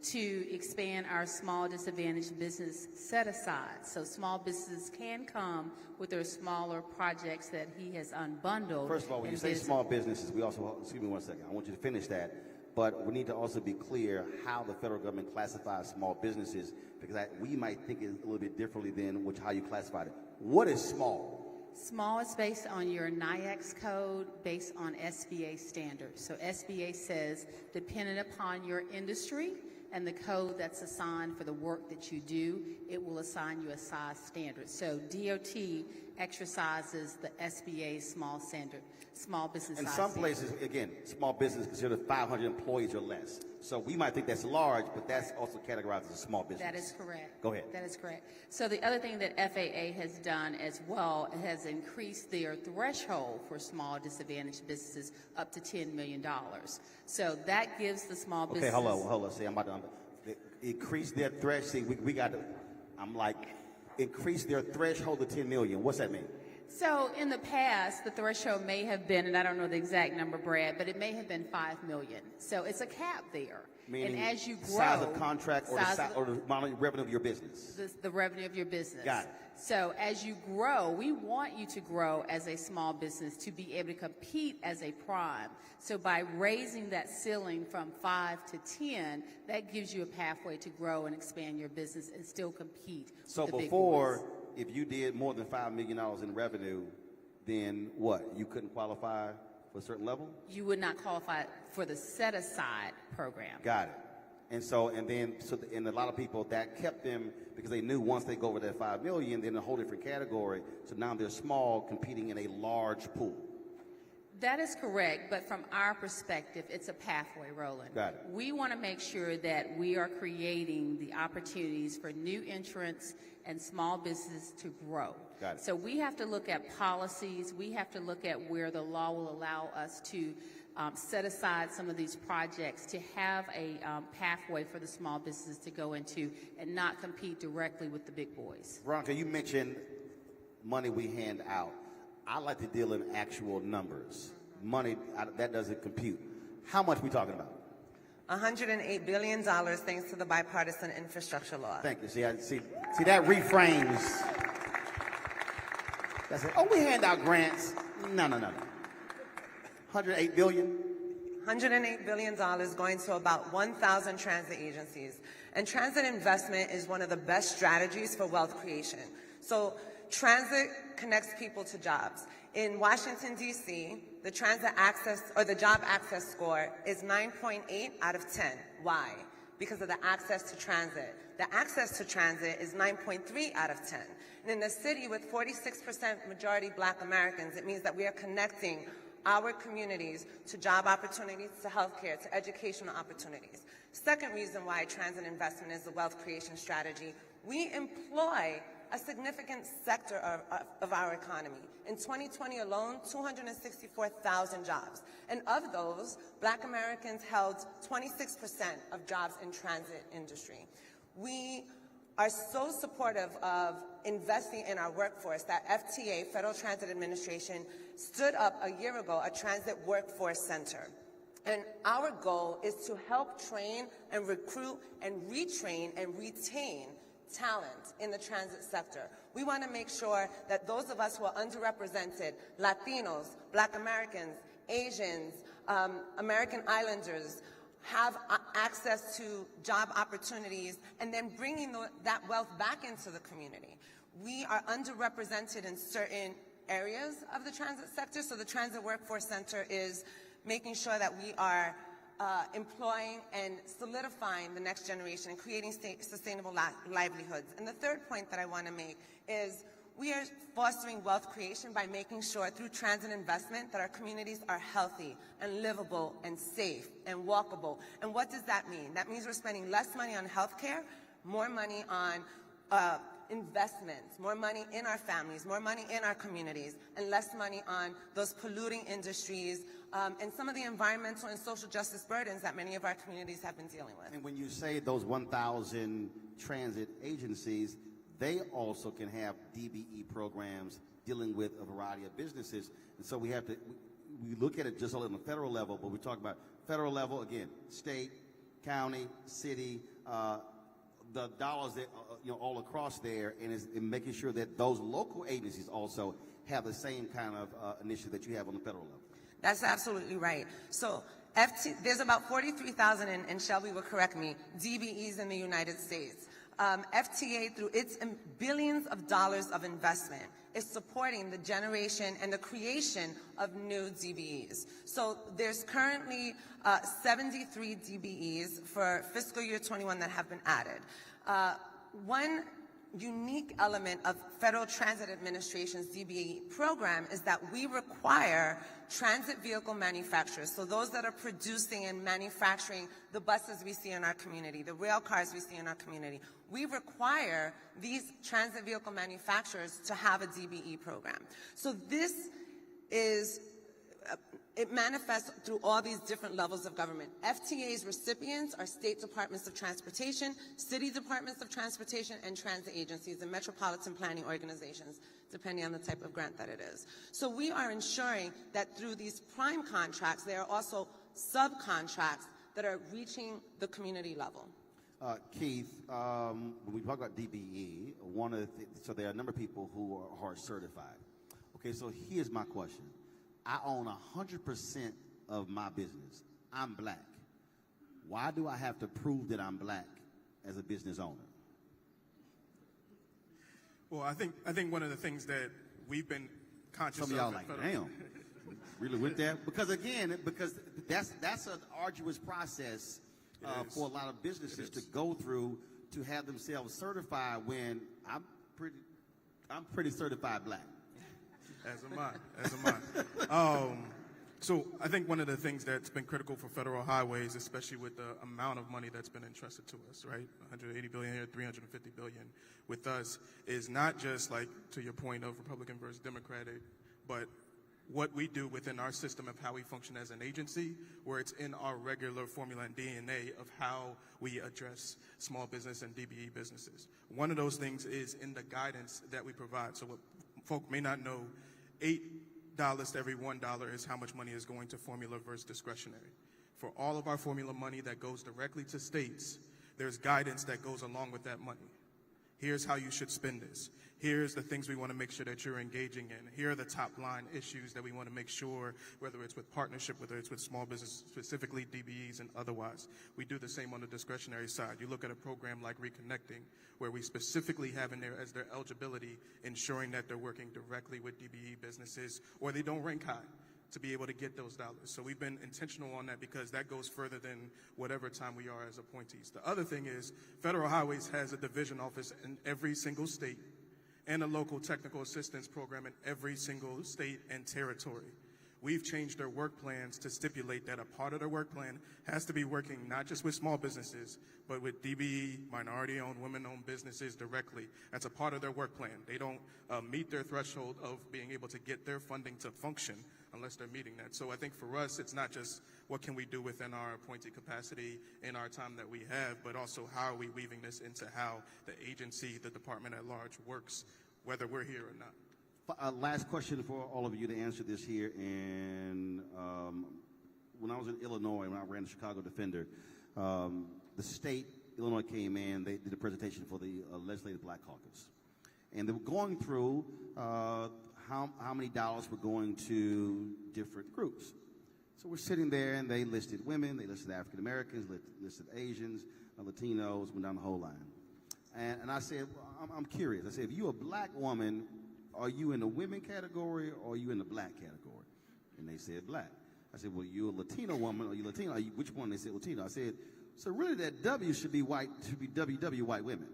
to expand our small disadvantaged business set-aside. So small businesses can come with their smaller projects that he has unbundled. First of all, when you say small businesses, we also, excuse me one second, I want you to finish that, but we need to also be clear how the federal government classifies small businesses because we might think it a little bit differently than how you classified it. What is small? Small is based on your NIAX code based on SBA standards. So SBA says, depending upon your industry and the code that's assigned for the work that you do, it will assign you a size standard. So DOT exercises the SBA small business In size some standard. places, again, small business is considered 500 employees or less. So we might think that's large, but that's also categorized as a small business. That is correct. Go ahead. That is correct. So the other thing that FAA has done as well has increased their threshold for small disadvantaged businesses up to $10 million. So that gives the small business. Okay, hold on. See, I'm about to increase their threshold. See, we got to. I'm like, increase their threshold to $10 million. What's that mean? So in the past, the threshold may have been, and I don't know the exact number, Brad, but it may have been $5 million. So it's a cap there. Meaning and as you grow, size of contract or the amount of revenue of your business. The revenue of your business. Got it. So as you grow, we want you to grow as a small business to be able to compete as a prime. So by raising that ceiling from 5 to 10, that gives you a pathway to grow and expand your business and still compete. So with the before, big boys. if you did more than $5 million in revenue, then what? You couldn't qualify for a certain level? You would not qualify for the set-aside program. Got it. And a lot of people, that kept them because they knew once they go over that $5 million, they're in a whole different category. So now they're small, competing in a large pool. That is correct, but from our perspective, it's a pathway, Roland. Got it. We want to make sure that we are creating the opportunities for new entrants and small businesses to grow. Got it. So we have to look at policies. We have to look at where the law will allow us to set aside some of these projects to have a pathway for the small businesses to go into and not compete directly with the big boys. Veronica, you mentioned money we hand out. I like to deal in actual numbers. Money, that doesn't compute. How much are we talking about? $108 billion thanks to the Bipartisan Infrastructure Law. Thank you. See, that reframes. That's it. Oh, we hand out grants. No. $108 billion. $108 billion going to about 1,000 transit agencies. And transit investment is one of the best strategies for wealth creation. So transit connects people to jobs. In Washington, D.C., the transit access or the job access score is 9.8 out of 10. Why? Because of the access to transit. The access to transit is 9.3 out of 10. And in a city with 46% majority Black Americans, it means that we are connecting our communities to job opportunities, to healthcare, to educational opportunities. Second reason why transit investment is a wealth creation strategy, we employ a significant sector of our economy. In 2020 alone, 264,000 jobs. And of those, Black Americans held 26% of jobs in transit industry. We are so supportive of investing in our workforce that FTA, Federal Transit Administration, stood up a year ago a transit workforce center. And our goal is to help train and recruit and retrain and retain talent in the transit sector. We want to make sure that those of us who are underrepresented, Latinos, Black Americans, Asians, American Islanders, have access to job opportunities and then bringing that wealth back into the community. We are underrepresented in certain areas of the transit sector, so the Transit Workforce Center is making sure that we are employing and solidifying the next generation and creating sustainable livelihoods. And the third point that I want to make is we are fostering wealth creation by making sure through transit investment that our communities are healthy and livable and safe and walkable. And what does that mean? That means we're spending less money on healthcare, more money on investments, more money in our families, more money in our communities, and less money on those polluting industries and some of the environmental and social justice burdens that many of our communities have been dealing with. And when you say those 1,000 transit agencies, they also can have DBE programs dealing with a variety of businesses. And so we look at it just on the federal level, but we talk about federal level, again, state, county, city, the dollars that all across there, and in making sure that those local agencies also have the same kind of initiative that you have on the federal level. That's absolutely right. So there's about 43,000, and Shelby will correct me, DBEs in the United States. FTA, through its billions of dollars of investment, is supporting the generation and the creation of new DBEs. So there's currently 73 DBEs for fiscal year 21 that have been added. One unique element of Federal Transit Administration's DBE program is that we require transit vehicle manufacturers, so those that are producing and manufacturing the buses we see in our community, the rail cars we see in our community, we require these transit vehicle manufacturers to have a DBE program. So this is it manifests through all these different levels of government. FTA's recipients are state departments of transportation, city departments of transportation, and transit agencies and metropolitan planning organizations, depending on the type of grant that it is. So we are ensuring that through these prime contracts, there are also subcontracts that are reaching the community level. Keith, when we talk about DBE, so there are a number of people who are certified. Okay, so here's my question. I own 100% of my business. I'm black. Why do I have to prove that I'm black as a business owner? Well, I think one of the things that we've been conscious of. Some of y'all like, damn, really went there? Because that's an arduous process for a lot of businesses to go through to have themselves certified when I'm pretty certified black. As am I. So I think one of the things that's been critical for federal highways, especially with the amount of money that's been entrusted to us, right? 180 billion here, 350 billion with us, is not just like, to your point of Republican versus Democratic, but what we do within our system of how we function as an agency, where it's in our regular formula and DNA of how we address small business and DBE businesses. One of those things is in the guidance that we provide. So what folk may not know, $8 to every $1 is how much money is going to formula versus discretionary. For all of our formula money that goes directly to states, there's guidance that goes along with that money. Here's how you should spend this. Here's the things we want to make sure that you're engaging in. Here are the top line issues that we want to make sure, whether it's with partnership, whether it's with small business, specifically DBEs and otherwise. We do the same on the discretionary side. You look at a program like Reconnecting, where we specifically have in there as their eligibility, ensuring that they're working directly with DBE businesses or they don't rank high to be able to get those dollars. So we've been intentional on that because that goes further than whatever time we are as appointees. The other thing is Federal Highways has a division office in every single state and a local technical assistance program in every single state and territory. We've changed their work plans to stipulate that a part of their work plan has to be working not just with small businesses, but with DBE, minority-owned, women-owned businesses directly. That's a part of their work plan. They don't meet their threshold of being able to get their funding to function unless they're meeting that. So I think for us, it's not just what can we do within our appointed capacity in our time that we have, but also how are we weaving this into how the agency, the department at large works, whether we're here or not. Last question for all of you to answer this here. And when I was in Illinois, when I ran the Chicago Defender, the state, Illinois came in, they did a presentation for the Legislative Black Caucus. And they were going through how many dollars were going to different groups. So we're sitting there, and they listed women, they listed African Americans, listed Asians, Latinos, went down the whole line. And I said, well, I'm curious. I said, if you're a black woman, are you in the women category or are you in the black category? And they said black. I said, well, you're a Latino woman, or you Latino? Which one? They said Latino. I said, so really that W should be white, should be WW, white women.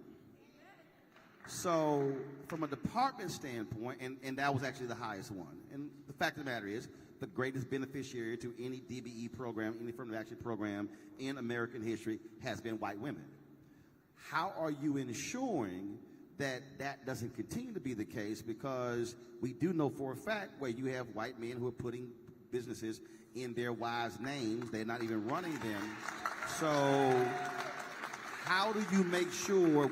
So from a department standpoint, and that was actually the highest one. And the fact of the matter is, the greatest beneficiary to any DBE program, any affirmative action program in American history has been white women. How are you ensuring that that doesn't continue to be the case? Because we do know for a fact where you have white men who are putting businesses in their wives' names. They're not even running them. So how do you make sure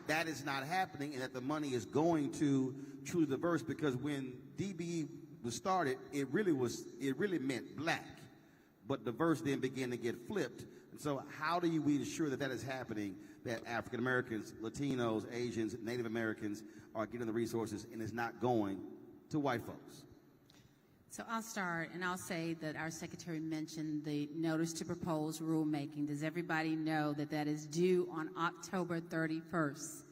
that is not happening and that the money is going to truly diverse? Because when DBE was started, it really meant black, but diverse then began to get flipped. And so how do we ensure that is happening, that African Americans, Latinos, Asians, Native Americans are getting the resources and it's not going to white folks? So I'll start, and I'll say that our secretary mentioned the notice to propose rulemaking. Does everybody know that that is due on October 31st?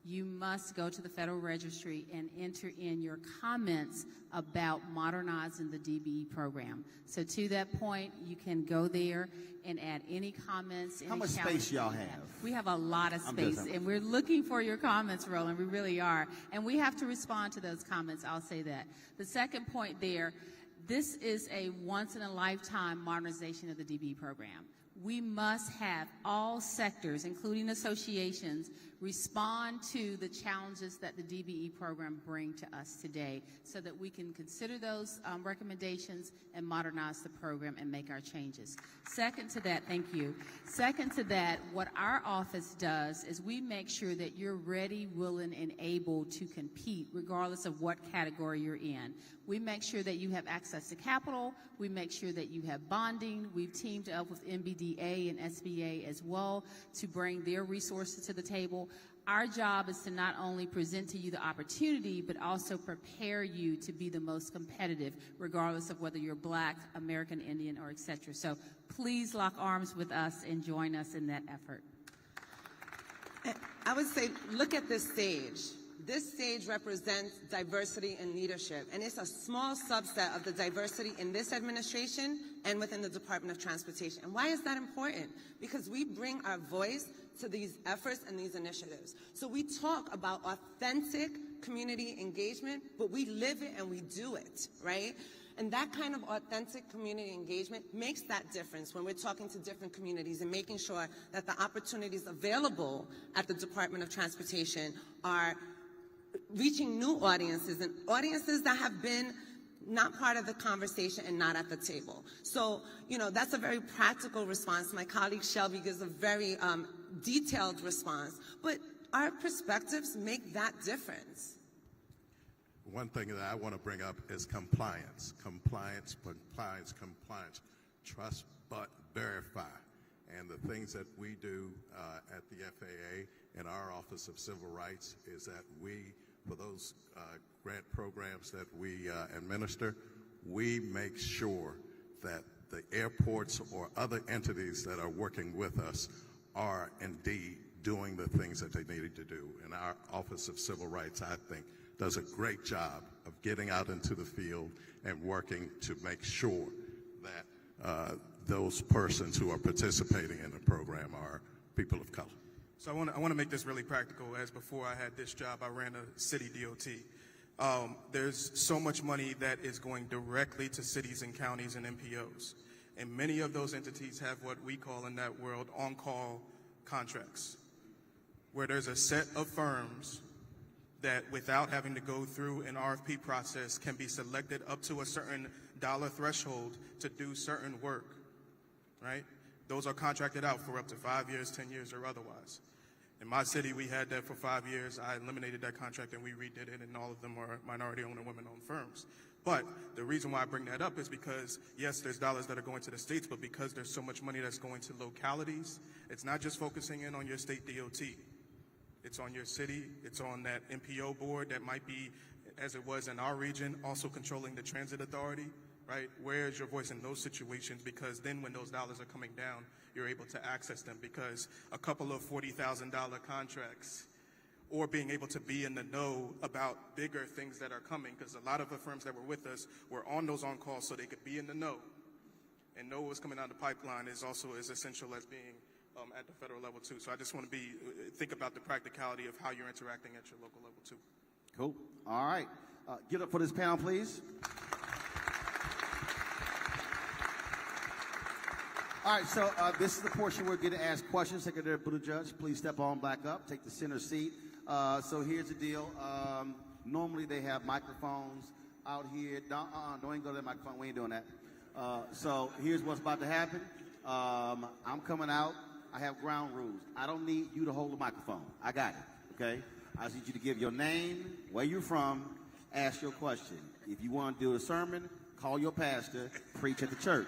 You must go to the Federal Registry and enter in your comments about modernizing the DBE program. So to that point, you can go there and add any comments. How much space y'all have? We have a lot of space, and we're looking for your comments, Roland. We really are. And we have to respond to those comments. I'll say that. The second point there, this is a once-in-a-lifetime modernization of the DBE program. We must have all sectors, including associations, respond to the challenges that the DBE program bring to us today so that we can consider those recommendations and modernize the program and make our changes. Second to that, thank you. Second to that, what our office does is we make sure that you're ready, willing, and able to compete regardless of what category you're in. We make sure that you have access to capital. We make sure that you have bonding. We've teamed up with MBDA and SBA as well to bring their resources to the table. Our job is to not only present to you the opportunity, but also prepare you to be the most competitive, regardless of whether you're Black, American Indian, or et cetera. So please lock arms with us and join us in that effort. I would say, look at this stage. This stage represents diversity in leadership, and it's a small subset of the diversity in this administration and within the Department of Transportation. And why is that important? Because we bring our voice to these efforts and these initiatives. So we talk about authentic community engagement, but we live it and we do it, right? And that kind of authentic community engagement makes that difference when we're talking to different communities and making sure that the opportunities available at the Department of Transportation are reaching new audiences and audiences that have been not part of the conversation and not at the table. So, that's a very practical response. My colleague Shelby gives a very detailed response, but our perspectives make that difference. One thing that I want to bring up is compliance. Compliance. Trust but verify. And the things that we do at the FAA in our Office of Civil Rights is that we, for those grant programs that we administer, we make sure that the airports or other entities that are working with us are indeed doing the things that they needed to do. And our Office of Civil Rights, I think, does a great job of getting out into the field and working to make sure that those persons who are participating in the program are people of color. So I want to make this really practical. As before I had this job, I ran a city DOT. There's so much money that is going directly to cities and counties and MPOs. And many of those entities have what we call in that world on-call contracts, where there's a set of firms that, without having to go through an RFP process, can be selected up to a certain dollar threshold to do certain work, right? Those are contracted out for up to 5 years, 10 years, or otherwise. In my city, we had that for 5 years. I eliminated that contract and we redid it, and all of them are minority-owned and women-owned firms. But the reason why I bring that up is because, yes, there's dollars that are going to the states, but because there's so much money that's going to localities, it's not just focusing in on your state DOT. It's on your city, it's on that MPO board that might be, as it was in our region, also controlling the transit authority, right? Where is your voice in those situations? Because then when those dollars are coming down, you're able to access them, because a couple of $40,000 contracts, or being able to be in the know about bigger things that are coming, because a lot of the firms that were with us were on those on-calls so they could be in the know and know what's coming out of the pipeline is also as essential as being at the federal level too. So I just want to think about the practicality of how you're interacting at your local level too. Cool. All right. Get up for this panel, please. All right, so this is the portion where we're going to ask questions. Secretary Buttigieg, please step on back up, take the center seat. So here's the deal. Normally they have microphones out here. Don't even go to that microphone. We ain't doing that. So here's what's about to happen. I'm coming out. I have ground rules. I don't need you to hold the microphone. I got it, okay? I just need you to give your name, where you're from, ask your question. If you want to do a sermon, call your pastor, preach at the church.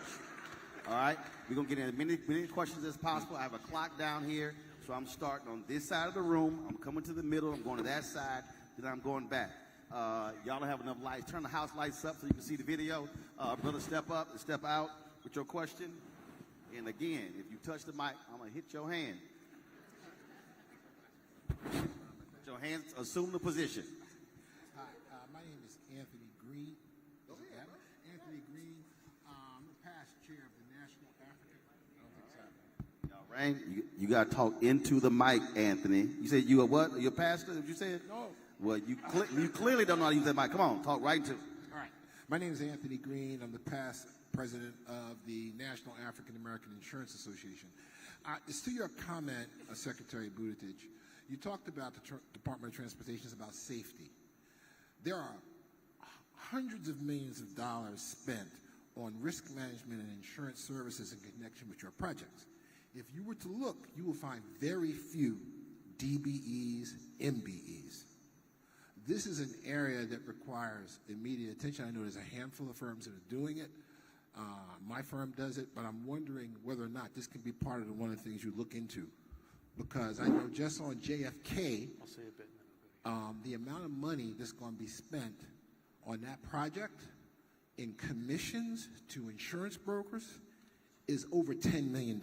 All right? We're going to get in as many questions as possible. I have a clock down here, so I'm starting on this side of the room. I'm coming to the middle. I'm going to that side. Then I'm going back. Y'all don't have enough lights. Turn the house lights up so you can see the video. Brother, step up and step out with your question. And again, if you touch the mic, I'm going to hit your hand. Put your hands, assume the position. Hi, my name is Anthony Green. Anthony Green. I'm the past chair of the National African. All right, you got to talk into the mic, Anthony. You said you a what? You're a pastor? Did you say it? No. Well, you clearly don't know how to use that mic. Come on, talk right into it. All right. My name is Anthony Green. I'm the past president of the National African American Insurance Association. It's to your comment, Secretary Buttigieg. You talked about the Department of Transportation about safety. There are hundreds of millions of dollars spent on risk management and insurance services in connection with your projects. If you were to look, you will find very few DBEs, MBEs. This is an area that requires immediate attention. I know there's a handful of firms that are doing it. My firm does it, but I'm wondering whether or not this can be part of one of the things you look into. Because I know just on JFK, I'll say a bit. the amount of money that's going to be spent on that project in commissions to insurance brokers is over $10 million.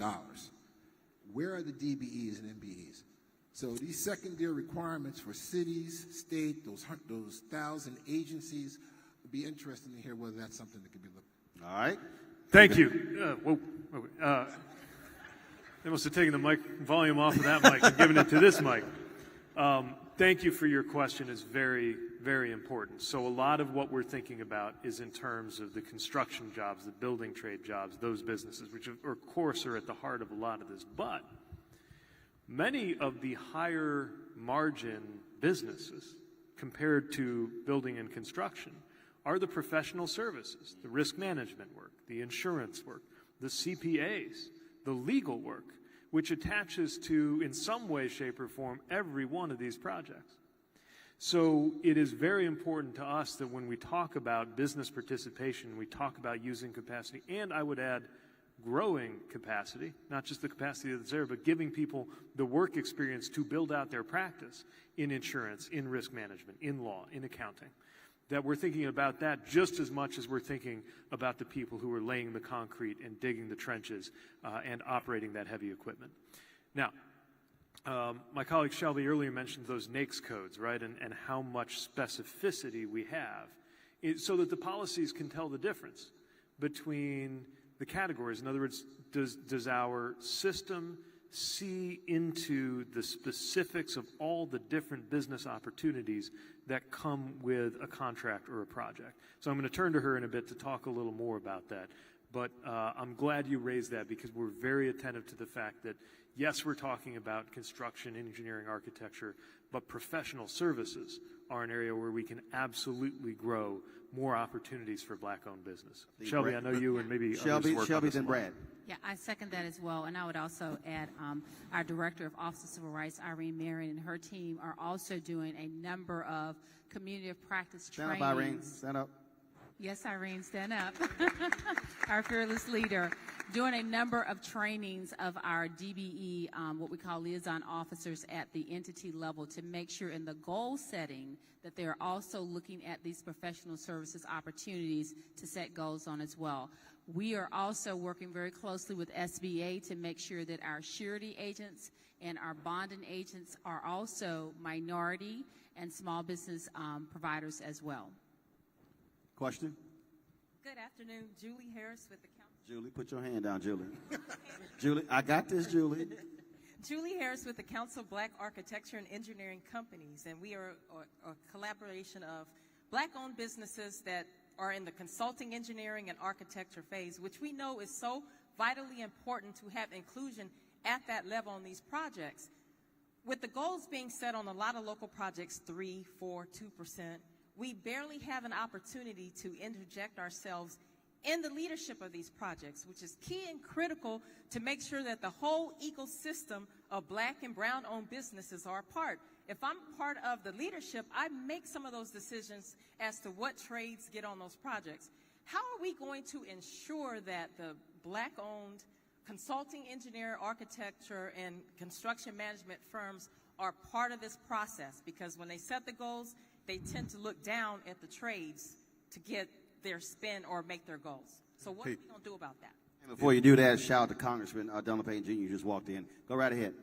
Where are the DBEs and MBEs? So these secondary requirements for cities, state, those 1,000 agencies, would be interesting to hear whether that's something that could be looked at. All right. Thank you. They must have taken the mic volume off of that mic and given it to this mic. Thank you for your question. It's very, very important. So a lot of what we're thinking about is in terms of the construction jobs, the building trade jobs, those businesses, which of course are at the heart of a lot of this. But many of the higher margin businesses compared to building and construction are the professional services, the risk management work, the insurance work, the CPAs, the legal work, which attaches to, in some way, shape, or form, every one of these projects. So it is very important to us that when we talk about business participation, we talk about using capacity, and I would add growing capacity, not just the capacity that's there, but giving people the work experience to build out their practice in insurance, in risk management, in law, in accounting. That we're thinking about that just as much as we're thinking about the people who are laying the concrete and digging the trenches and operating that heavy equipment. Now, my colleague Shelby earlier mentioned those NAICS codes, right, and how much specificity we have so that the policies can tell the difference between the categories. In other words, does our system see into the specifics of all the different business opportunities that come with a contract or a project? So I'm going to turn to her in a bit to talk a little more about that. But I'm glad you raised that because we're very attentive to the fact that, yes, we're talking about construction, engineering, architecture, but professional services are an area where we can absolutely grow more opportunities for black-owned business. Shelby, I know you and maybe Shelby, others work on this then a lot. Brad. Yeah, I second that as well. And I would also add our Director of Office of Civil Rights, Irene Marion, and her team are also doing a number of community of practice trainings. Stand up, Irene. Stand up. Yes, Irene, stand up. Our fearless leader, doing a number of trainings of our DBE, what we call liaison officers at the entity level, to make sure in the goal setting that they're also looking at these professional services opportunities to set goals on as well. We are also working very closely with SBA to make sure that our surety agents and our bonding agents are also minority and small business providers as well. Question? Good afternoon. Julie Harris with the Council. Julie, put your hand down, Julie. Julie, I got this, Julie. Julie Harris with the Council of Black Architecture and Engineering Companies, and we are a collaboration of black-owned businesses that are in the consulting, engineering, and architecture phase, which we know is so vitally important to have inclusion at that level on these projects. With the goals being set on a lot of local projects, 3%, 4%, 2%, we barely have an opportunity to interject ourselves in the leadership of these projects, which is key and critical to make sure that the whole ecosystem of black and brown-owned businesses are a part. If I'm part of the leadership, I make some of those decisions as to what trades get on those projects. How are we going to ensure that the black-owned consulting, engineer, architecture, and construction management firms are part of this process? Because when they set the goals, they tend to look down at the trades to get their spin or make their goals. So what are we going to do about that? And before you do that, shout out to Congressman Donald Payne Jr. who just walked in. Go right ahead.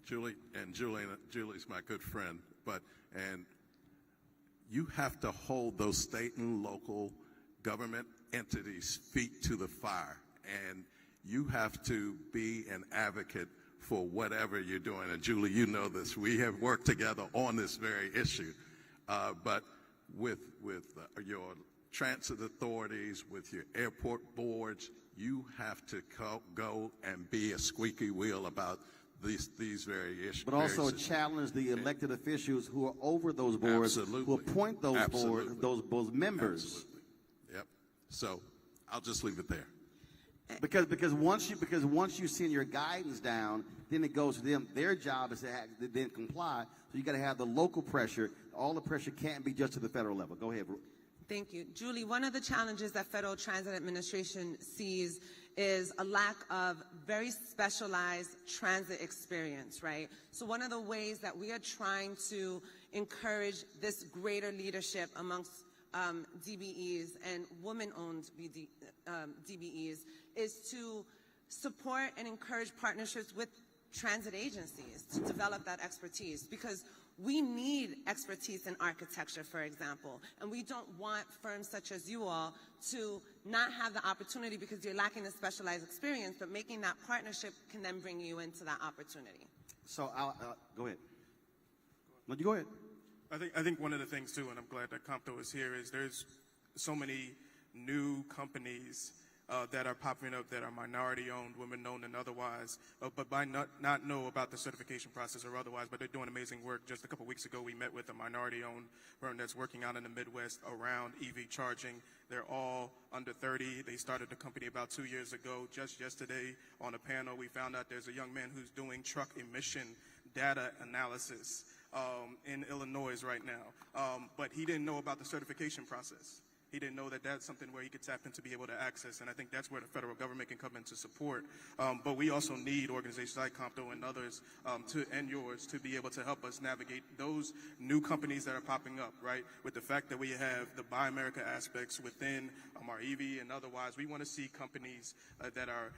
Julie's my good friend, and you have to hold those state and local government entities' feet to the fire, and you have to be an advocate for whatever you're doing. And Julie, you know this. We have worked together on this very issue. But with your transit authorities, with your airport boards, you have to go and be a squeaky wheel about these very issues. But also challenge the elected officials who are over those boards, who appoint those boards, those members. Absolutely. Yep. So I'll just leave it there. Because once you send your guidance down, then it goes to them. Their job is to then comply. So you got to have the local pressure. All the pressure can't be just to the federal level. Go ahead. Thank you. Julie, one of the challenges that Federal Transit Administration sees is a lack of very specialized transit experience, right? So one of the ways that we are trying to encourage this greater leadership amongst DBEs and women-owned DBEs is to support and encourage partnerships with transit agencies to develop that expertise, because we need expertise in architecture, for example, and we don't want firms such as you all to not have the opportunity because you're lacking the specialized experience, but making that partnership can then bring you into that opportunity. So go ahead. No, you go ahead. I think one of the things too, and I'm glad that Compto is here, is there's so many new companies that are popping up that are minority-owned, women-owned, and otherwise, but by not know about the certification process or otherwise, but they're doing amazing work. Just a couple weeks ago, we met with a minority-owned firm that's working out in the Midwest around EV charging. They're all under 30. They started the company about 2 years ago. Just yesterday on a panel, we found out there's a young man who's doing truck emission data analysis in Illinois right now, but he didn't know about the certification process. He didn't know that that's something where he could tap in to be able to access, and I think that's where the federal government can come in to support. But we also need organizations like Compto and others and yours to be able to help us navigate those new companies that are popping up, right? With the fact that we have the Buy America aspects within our EV and otherwise, we want to see companies that are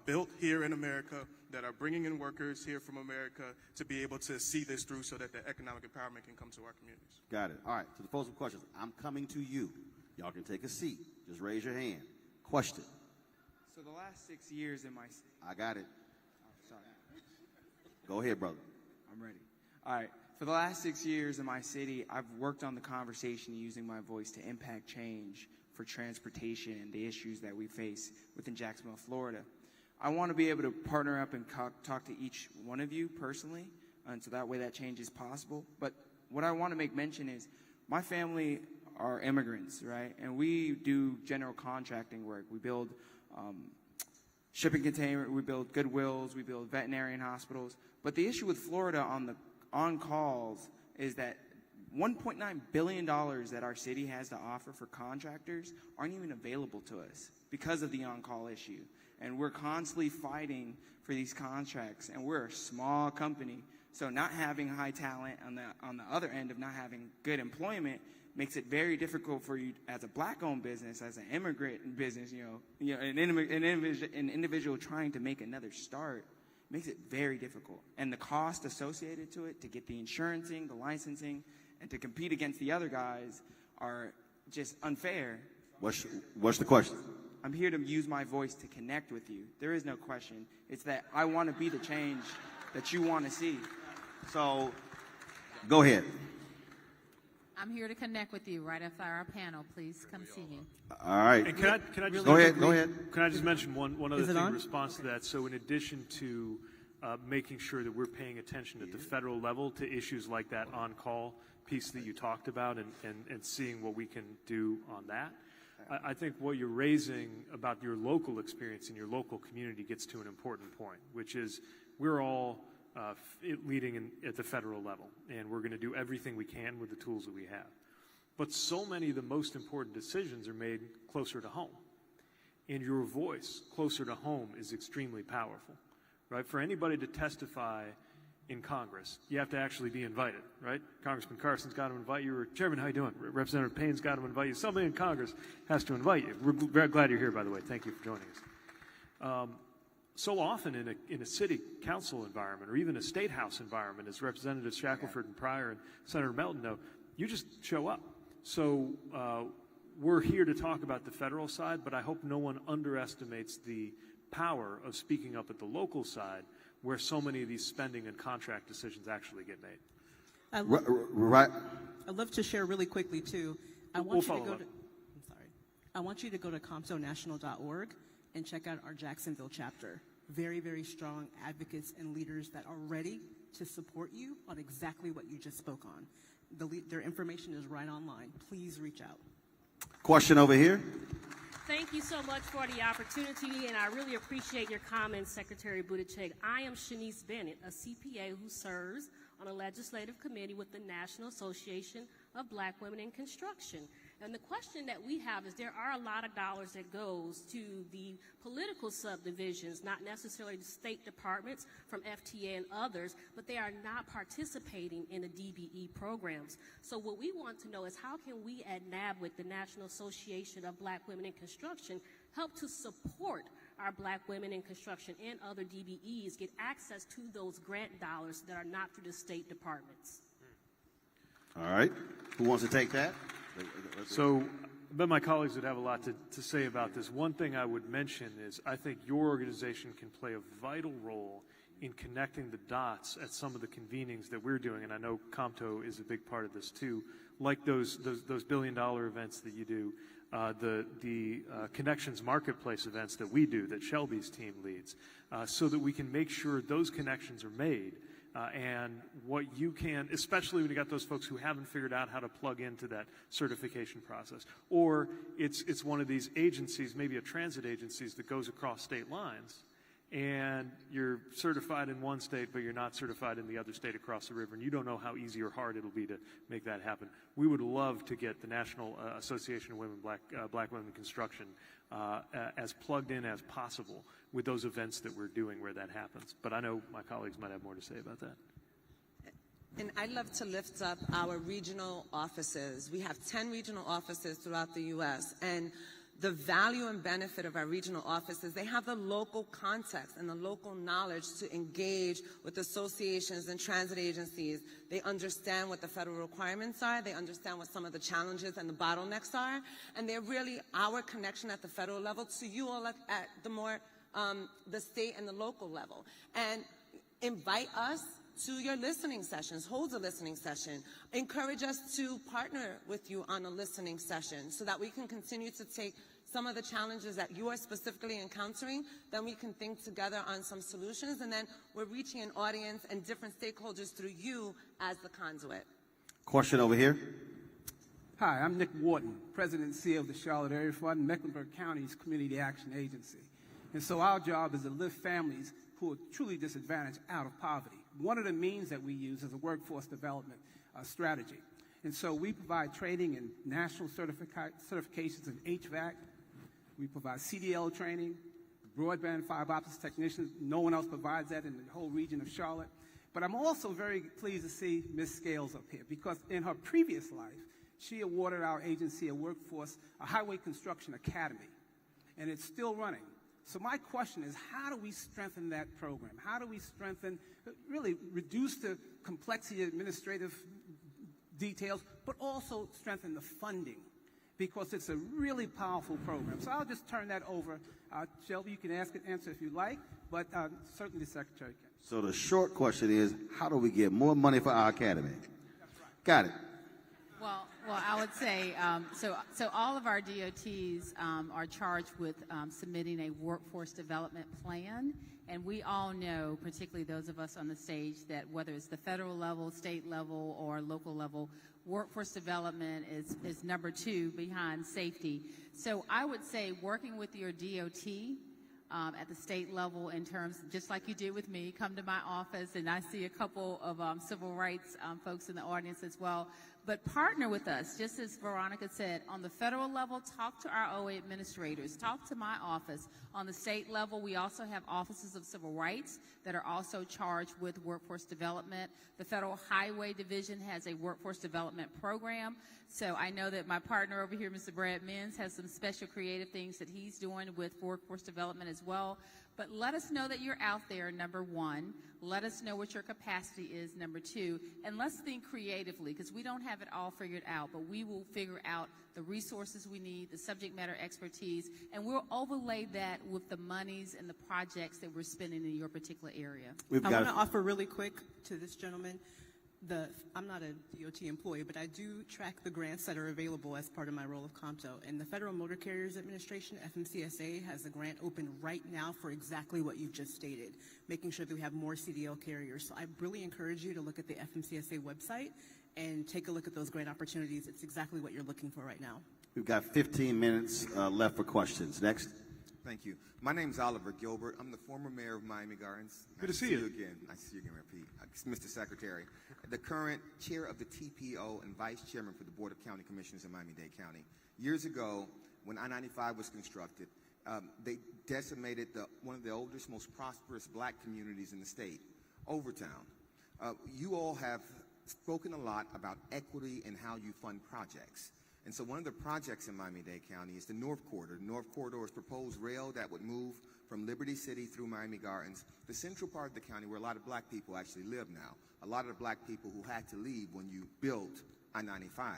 built here in America, that are bringing in workers here from America to be able to see this through so that the economic empowerment can come to our communities. Got it. All right, to the folks with questions, I'm coming to you. Y'all can take a seat. Just raise your hand. Question. So the last 6 years in my... I got it. Oh, sorry. Go ahead, brother. I'm ready. All right. For the last 6 years in my city, I've worked on the conversation using my voice to impact change for transportation and the issues that we face within Jacksonville, Florida. I want to be able to partner up and talk to each one of you personally, and so that way that change is possible. But what I want to make mention is my family are immigrants, right? And we do general contracting work. We build shipping containers, we build Goodwills, we build veterinarian hospitals. But the issue with Florida on the on-calls is that $1.9 billion that our city has to offer for contractors aren't even available to us because of the on-call issue. And we're constantly fighting for these contracts, and we're a small company. So not having high talent on the other end of not having good employment makes it very difficult for you as a black-owned business, as an immigrant business, an individual trying to make another start, makes it very difficult. And the cost associated to it, to get the insurancing, the licensing, and to compete against the other guys are just unfair. What's the question? I'm here to use my voice to connect with you. There is no question. It's that I want to be the change that you want to see. So, go ahead. I'm here to connect with you right after our panel. Please come see me. All right. And can I just go ahead? Can I just mention one other thing in response to that? So in addition to making sure that we're paying attention at the federal level to issues like that on-call piece that you talked about and seeing what we can do on that, I think what you're raising about your local experience in your local community gets to an important point, which is we're all leading at the federal level, and we're going to do everything we can with the tools that we have. But so many of the most important decisions are made closer to home, and your voice closer to home is extremely powerful, right? For anybody to testify in Congress, you have to actually be invited, right? Congressman Carson's got to invite you, or Chairman, how you doing? Representative Payne's got to invite you. Somebody in Congress has to invite you. We're very glad you're here, by the way. Thank you for joining us. So often in a city council environment or even a state house environment, as Representatives Shackelford and Pryor and Senator Melton know, you just show up. So we're here to talk about the federal side, but I hope no one underestimates the power of speaking up at the local side where so many of these spending and contract decisions actually get made. Right. I'd love to share really quickly, too. I want you to go to comptonational.org and check out our Jacksonville chapter. Very, very strong advocates and leaders that are ready to support you on exactly what you just spoke on. Their information is right online. Please reach out. Question over here. Thank you so much for the opportunity, and I really appreciate your comments, Secretary Buttigieg. I am Shanice Bennett, a CPA who serves on a legislative committee with the National Association of Black Women in Construction. And the question that we have is there are a lot of dollars that goes to the political subdivisions, not necessarily the state departments from FTA and others, but they are not participating in the DBE programs. So what we want to know is how can we at NABWIC, the National Association of Black Women in Construction, help to support our Black women in construction and other DBEs get access to those grant dollars that are not through the state departments. All right. Who wants to take that? So I bet my colleagues would have a lot to say about this. One thing I would mention is I think your organization can play a vital role in connecting the dots at some of the convenings that we're doing, and I know Compto is a big part of this too, like those billion-dollar events that you do, the Connections Marketplace events that we do, that Shelby's team leads, so that we can make sure those connections are made. And what you can, especially when you got those folks who haven't figured out how to plug into that certification process, or it's one of these agencies, maybe a transit agencies that goes across state lines, and you're certified in one state, but you're not certified in the other state across the river, and you don't know how easy or hard it'll be to make that happen. We would love to get the National Association of Women, Black Women in Construction as plugged in as possible with those events that we're doing where that happens. But I know my colleagues might have more to say about that. And I'd love to lift up our regional offices. We have 10 regional offices throughout the U.S., and the value and benefit of our regional offices, they have the local context and the local knowledge to engage with associations and transit agencies. They understand what the federal requirements are. They understand what some of the challenges and the bottlenecks are. And they're really our connection at the federal level to you all at the more, the state and the local level. And invite us to your listening sessions, hold a listening session. Encourage us to partner with you on a listening session so that we can continue to take some of the challenges that you are specifically encountering, then we can think together on some solutions, and then we're reaching an audience and different stakeholders through you as the conduit. Question over here. Hi, I'm Nick Wharton, President and CEO of the Charlotte Area Fund, Mecklenburg County's Community Action Agency. And so our job is to lift families who are truly disadvantaged out of poverty. One of the means that we use is a workforce development strategy. And so we provide training in national certifications in HVAC. We provide CDL training, broadband fiber optics technicians. No one else provides that in the whole region of Charlotte. But I'm also very pleased to see Ms. Scales up here, because in her previous life, she awarded our agency a highway construction academy, and it's still running. So my question is, how do we strengthen that program? How do we really reduce the complexity of administrative details, but also strengthen the funding? Because it's a really powerful program. So I'll just turn that over. Shelby, you can answer if you like, but certainly the Secretary can. So the short question is, how do we get more money for our academy? Got it. Well, I would say, so all of our DOTs are charged with submitting a workforce development plan, and we all know, particularly those of us on the stage, that whether it's the federal level, state level, or local level, workforce development is number 2 behind safety. So I would say working with your DOT at the state level in terms, just like you did with me, come to my office, and I see a couple of civil rights folks in the audience as well. But partner with us, just as Veronica said, on the federal level, talk to our OA administrators, talk to my office. On the state level, we also have offices of civil rights that are also charged with workforce development. The Federal Highway Division has a workforce development program. So I know that my partner over here, Mr. Brad Menz, has some special creative things that he's doing with workforce development as well. But let us know that you're out there, number 1. Let us know what your capacity is, number 2. And let's think creatively, because we don't have it all figured out, but we will figure out the resources we need, the subject matter expertise, and we'll overlay that with the monies and the projects that we're spending in your particular area. I want to offer really quick to this gentleman. I'm not a DOT employee, but I do track the grants that are available as part of my role of COMTO. And the Federal Motor Carriers Administration, FMCSA, has a grant open right now for exactly what you've just stated, making sure that we have more CDL carriers. So I really encourage you to look at the FMCSA website and take a look at those grant opportunities. It's exactly what you're looking for right now. We've got 15 minutes left for questions. Next. Thank you. My name is Oliver Gilbert. I'm the former mayor of Miami Gardens. Good to see you again. Nice to see you again, Pete. Mr. Secretary, the current chair of the TPO and vice chairman for the Board of County Commissioners in Miami-Dade County. Years ago, when I-95 was constructed, they decimated one of the oldest, most prosperous black communities in the state, Overtown. You all have spoken a lot about equity and how you fund projects. And so one of the projects in Miami-Dade County is the North Corridor. The North Corridor is proposed rail that would move from Liberty City through Miami Gardens, the central part of the county where a lot of black people actually live now, a lot of the black people who had to leave when you built I-95.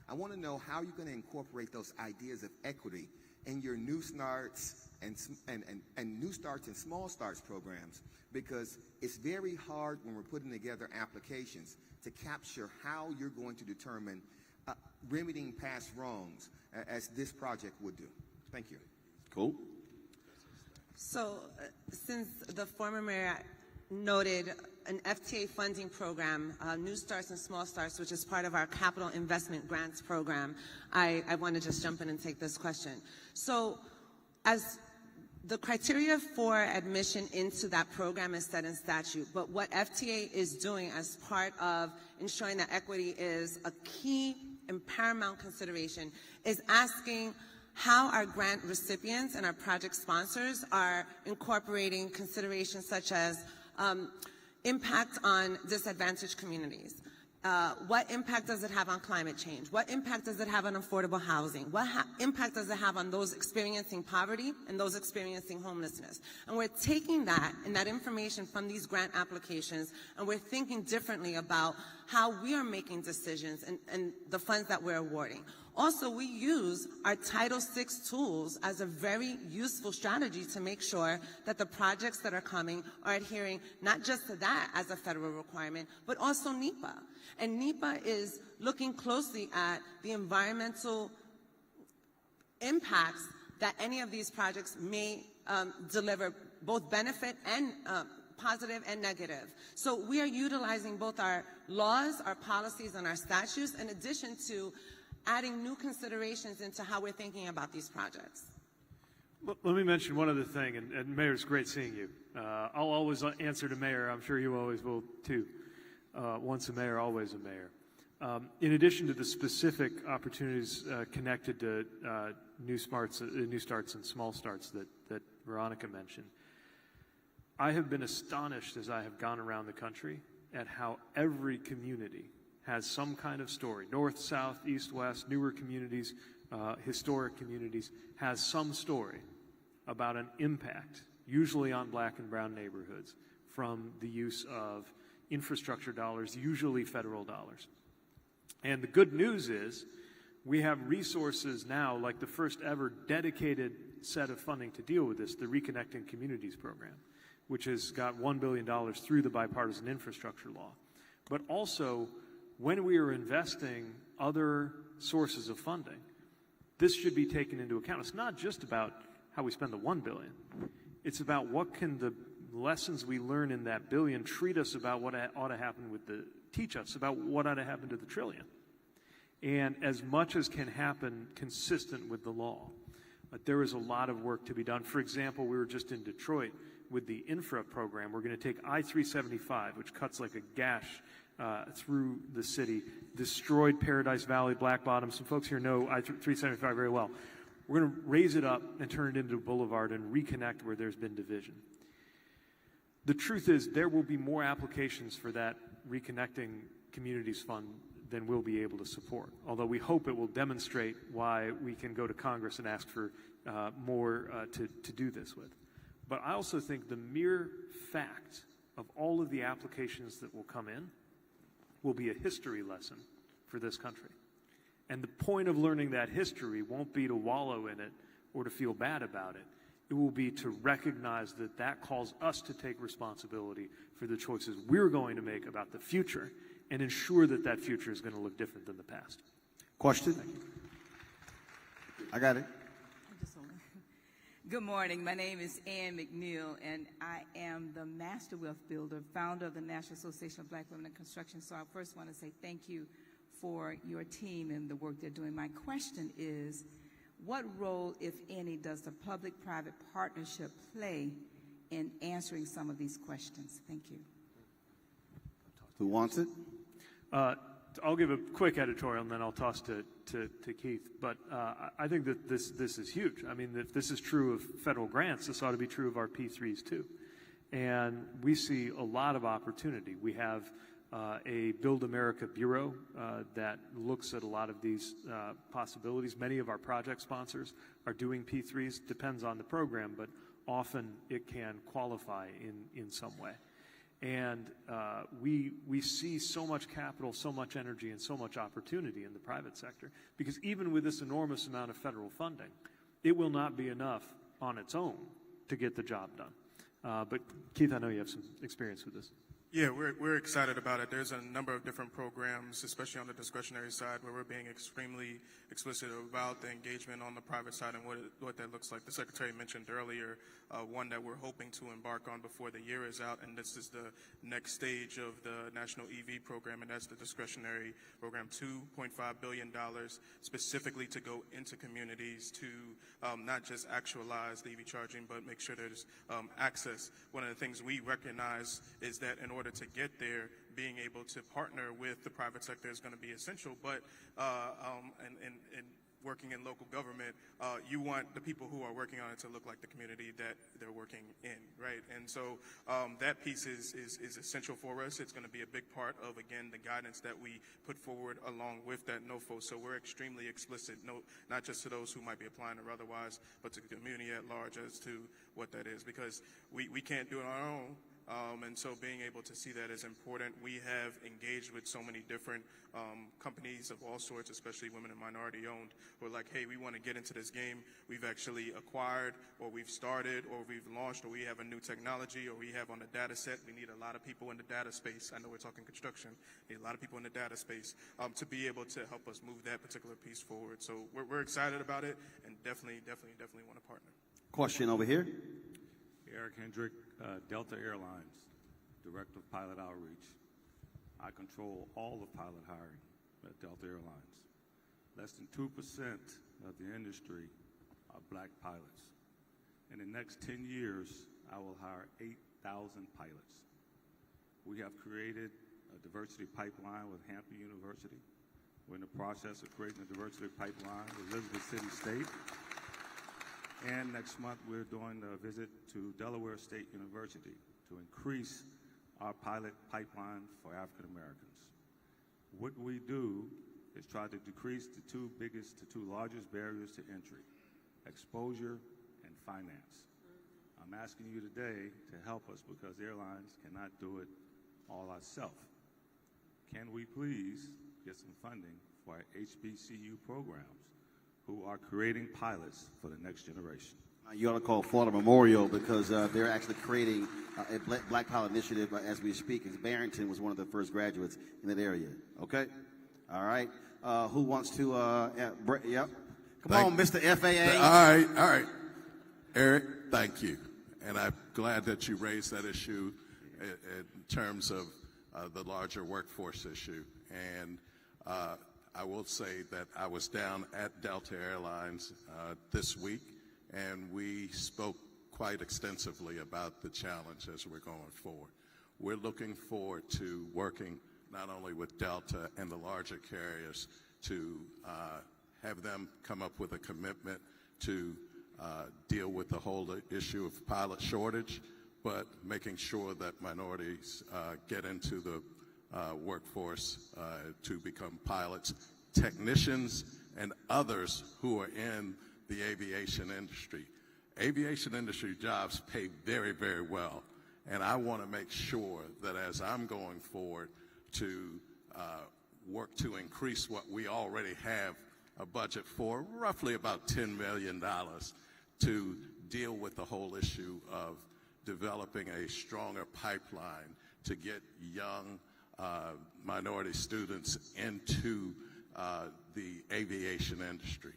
I want to know how you're going to incorporate those ideas of equity in your New Starts and New Starts and Small Starts programs, because it's very hard when we're putting together applications to capture how you're going to determine remedying past wrongs as this project would do. Thank you. Cool. So since the former mayor noted an FTA funding program, New Starts and Small Starts, which is part of our capital investment grants program, I want to just jump in and take this question. So as The criteria for admission into that program is set in statute, but what FTA is doing as part of ensuring that equity is a key and paramount consideration is asking how our grant recipients and our project sponsors are incorporating considerations such as impact on disadvantaged communities. What impact does it have on climate change? What impact does it have on affordable housing? What impact does it have on those experiencing poverty and those experiencing homelessness? And we're taking that and that information from these grant applications, and we're thinking differently about how we are making decisions and the funds that we're awarding. Also, we use our Title VI tools as a very useful strategy to make sure that the projects that are coming are adhering not just to that as a federal requirement, but also NEPA. And NEPA is looking closely at the environmental impacts that any of these projects may deliver, both benefit and positive and negative. So we are utilizing both our laws, our policies, and our statutes in addition to adding new considerations into how we're thinking about these projects. Let me mention one other thing, and Mayor, it's great seeing you. I'll always answer to Mayor. I'm sure you always will too. Once a mayor, always a mayor. In addition to the specific opportunities connected to new starts and small starts that Veronica mentioned, I have been astonished as I have gone around the country at how every community has some kind of story. North, south, east, west, newer communities, historic communities, has some story about an impact, usually on black and brown neighborhoods, from the use of infrastructure dollars, usually federal dollars. And the good news is we have resources now, like the first ever dedicated set of funding to deal with this, the Reconnecting Communities program, which has got $1 billion through the Bipartisan Infrastructure Law. But also, when we are investing other sources of funding, this should be taken into account. It's not just about how we spend the $1 billion. It's about what can the lessons we learn in that billion treat us about what ought to happen with the, teach us about what ought to happen to the trillion. And as much as can happen consistent with the law. But there is a lot of work to be done. For example, we were just in Detroit with the infra program. We're going to take I-375, which cuts like a gash through the city, destroyed Paradise Valley, Black Bottom. Some folks here know I-375 very well. We're going to raise it up and turn it into a boulevard and reconnect where there's been division. The truth is there will be more applications for that Reconnecting Communities Fund than we'll be able to support, although we hope it will demonstrate why we can go to Congress and ask for more to do this with. But I also think the mere fact of all of the applications that will come in will be a history lesson for this country. And the point of learning that history won't be to wallow in it or to feel bad about it. It will be to recognize that that calls us to take responsibility for the choices we're going to make about the future and ensure that that future is going to look different than the past. Question? I got it. Good morning. My name is Ann McNeil, and I am the Master Wealth Builder, founder of the National Association of Black Women in Construction. So I first want to say thank you for your team and the work they're doing. My question is, what role, if any, does the public-private partnership play in answering some of these questions? Thank you. Who wants it? I'll give a quick editorial and then I'll toss to Keith. But I think that this is huge. I mean, if this is true of federal grants, this ought to be true of our P3s too. And we see a lot of opportunity. We have a Build America Bureau that looks at a lot of these possibilities. Many of our project sponsors are doing P3s. Depends on the program, but often it can qualify in some way. And we see so much capital, so much energy, and so much opportunity in the private sector, because even with this enormous amount of federal funding, it will not be enough on its own to get the job done. But Keith, I know you have some experience with this. Yeah, we're excited about it. There's a number of different programs, especially on the discretionary side, where we're being extremely explicit about the engagement on the private side and what that looks like. The Secretary mentioned earlier one that we're hoping to embark on before the year is out, and this is the next stage of the National EV program, and that's the discretionary program, $2.5 billion specifically to go into communities to not just actualize the EV charging, but make sure there's access. One of the things we recognize is that in order to get there, being able to partner with the private sector is going to be essential, but and working in local government, you want the people who are working on it to look like the community that they're working in, right? And so that piece is essential for us. It's going to be a big part of, again, the guidance that we put forward along with that NOFO. So we're extremely explicit, not just to those who might be applying or otherwise, but to the community at large as to what that is, because we can't do it on our own. And so being able to see that is important. We have engaged with so many different companies of all sorts, especially women and minority owned, who are like, hey, we want to get into this game. We've actually acquired, or we've started, or we've launched, or we have a new technology, or we have on the data set. We need a lot of people in the data space. I know we're talking construction. We need a lot of people in the data space to be able to help us move that particular piece forward. So we're excited about it, and definitely want to partner. Question over here. Eric Hendrick, Delta Airlines, Director of Pilot Outreach. I control all the pilot hiring at Delta Airlines. Less than 2% of the industry are black pilots. In the next 10 years, I will hire 8,000 pilots. We have created a diversity pipeline with Hampton University. We're in the process of creating a diversity pipeline with Elizabeth City State. And next month, we're doing a visit to Delaware State University to increase our pilot pipeline for African Americans. What we do is try to decrease the two largest barriers to entry, exposure and finance. I'm asking you today to help us because airlines cannot do it all ourselves. Can we please get some funding for our HBCU programs who are creating pilots for the next generation? You ought to call Florida Memorial because they're actually creating a Black Pilot Initiative as we speak. Because Barrington was one of the first graduates in that area. Okay? All right. Who wants to? Yep. Come on, Mr. FAA. All right. Eric, thank you. And I'm glad that you raised that issue in terms of the larger workforce issue. And I will say that I was down at Delta Airlines this week, and we spoke quite extensively about the challenge as we're going forward. We're looking forward to working not only with Delta and the larger carriers to have them come up with a commitment to deal with the whole issue of pilot shortage, but making sure that minorities get into the workforce to become pilots, technicians, and others who are in the aviation industry. Aviation industry jobs pay very, very well, and I want to make sure that as I'm going forward to work to increase what we already have a budget for, roughly about $10 million, to deal with the whole issue of developing a stronger pipeline to get young minority students into the aviation industry.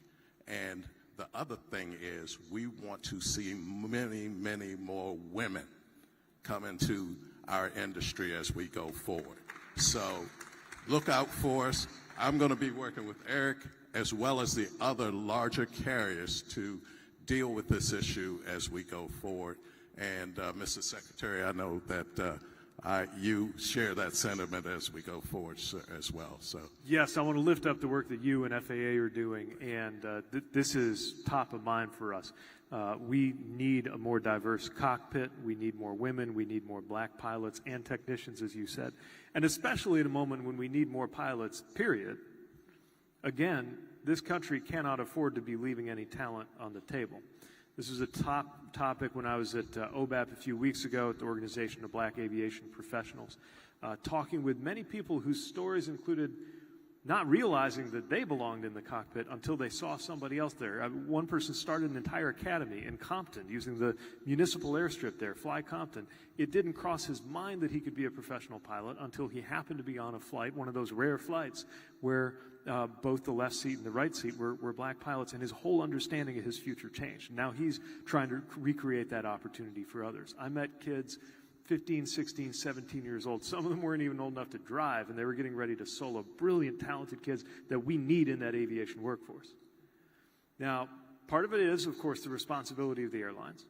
And the other thing is we want to see many, many more women come into our industry as we go forward. So look out for us. I'm going to be working with Eric as well as the other larger carriers to deal with this issue as we go forward. And Mr. Secretary, I know that you share that sentiment as we go forward as well. So yes, I want to lift up the work that you and FAA are doing, and this is top of mind for us. We need a more diverse cockpit. We need more women. We need more black pilots and technicians, as you said, and especially at a moment when we need more pilots, period. Again, this country cannot afford to be leaving any talent on the table. This was a top topic when I was at OBAP a few weeks ago at the Organization of Black Aviation Professionals, talking with many people whose stories included not realizing that they belonged in the cockpit until they saw somebody else there. One person started an entire academy in Compton using the municipal airstrip there, Fly Compton. It didn't cross his mind that he could be a professional pilot until he happened to be on a flight, one of those rare flights where both the left seat and the right seat were black pilots, and his whole understanding of his future changed. Now he's trying to recreate that opportunity for others. I met kids 15, 16, 17 years old. Some of them weren't even old enough to drive, and they were getting ready to solo. Brilliant, talented kids that we need in that aviation workforce. Now, part of it is, of course, the responsibility of the airlines,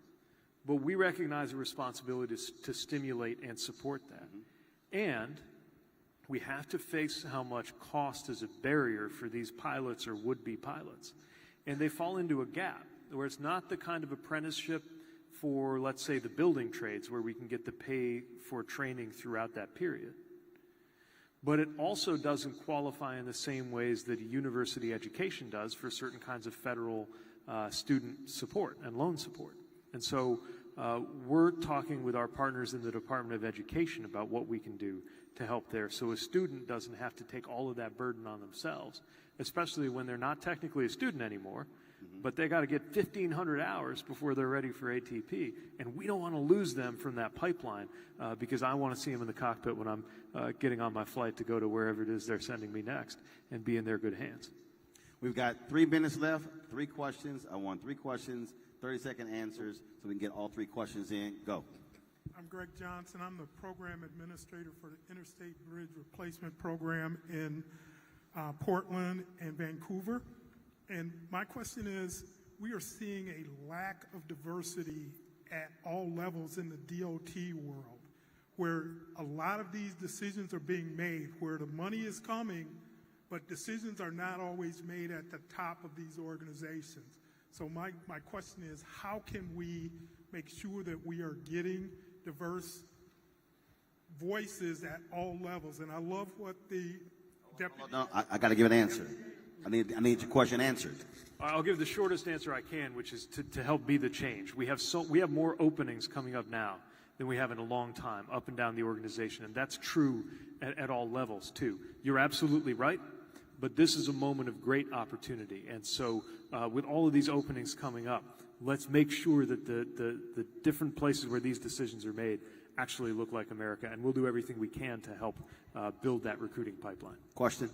but we recognize the responsibility to stimulate and support that. And we have to face how much cost is a barrier for these pilots or would-be pilots. And they fall into a gap where it's not the kind of apprenticeship for, let's say, the building trades where we can get the pay for training throughout that period. But it also doesn't qualify in the same ways that a university education does for certain kinds of federal student support and loan support. And so we're talking with our partners in the Department of Education about what we can do to help there so a student doesn't have to take all of that burden on themselves, especially when they're not technically a student anymore, but they got to get 1,500 hours before they're ready for ATP. And we don't want to lose them from that pipeline because I want to see them in the cockpit when I'm getting on my flight to go to wherever it is they're sending me next and be in their good hands. We've got 3 minutes left, 3 questions. I want 3 questions, 30-second answers so we can get all 3 questions in. Go. I'm Greg Johnson. I'm the program administrator for the Interstate Bridge Replacement Program in Portland and Vancouver. And my question is, we are seeing a lack of diversity at all levels in the DOT world, where a lot of these decisions are being made, where the money is coming, but decisions are not always made at the top of these organizations. So my question is, how can we make sure that we are getting diverse voices at all levels? And I love what the deputy... No, I got to give an answer. I need your question answered. I'll give the shortest answer I can, which is to help be the change. We have more openings coming up now than we have in a long time, up and down the organization, and that's true at all levels too. You're absolutely right, but this is a moment of great opportunity, and so with all of these openings coming up, let's make sure that the different places where these decisions are made actually look like America, and we'll do everything we can to help build that recruiting pipeline. Question.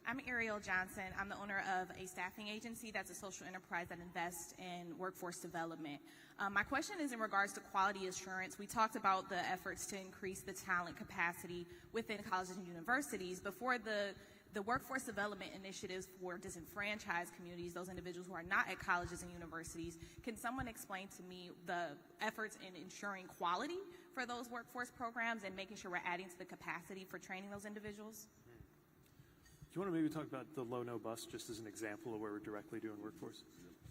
I'm Ariel Johnson. I'm the owner of a staffing agency that's a social enterprise that invests in workforce development. My question is in regards to quality assurance. We talked about the efforts to increase the talent capacity within colleges and universities. Before the workforce development initiatives for disenfranchised communities, those individuals who are not at colleges and universities, can someone explain to me the efforts in ensuring quality for those workforce programs and making sure we're adding to the capacity for training those individuals? Do you want to maybe talk about the low-no bus just as an example of where we're directly doing workforce?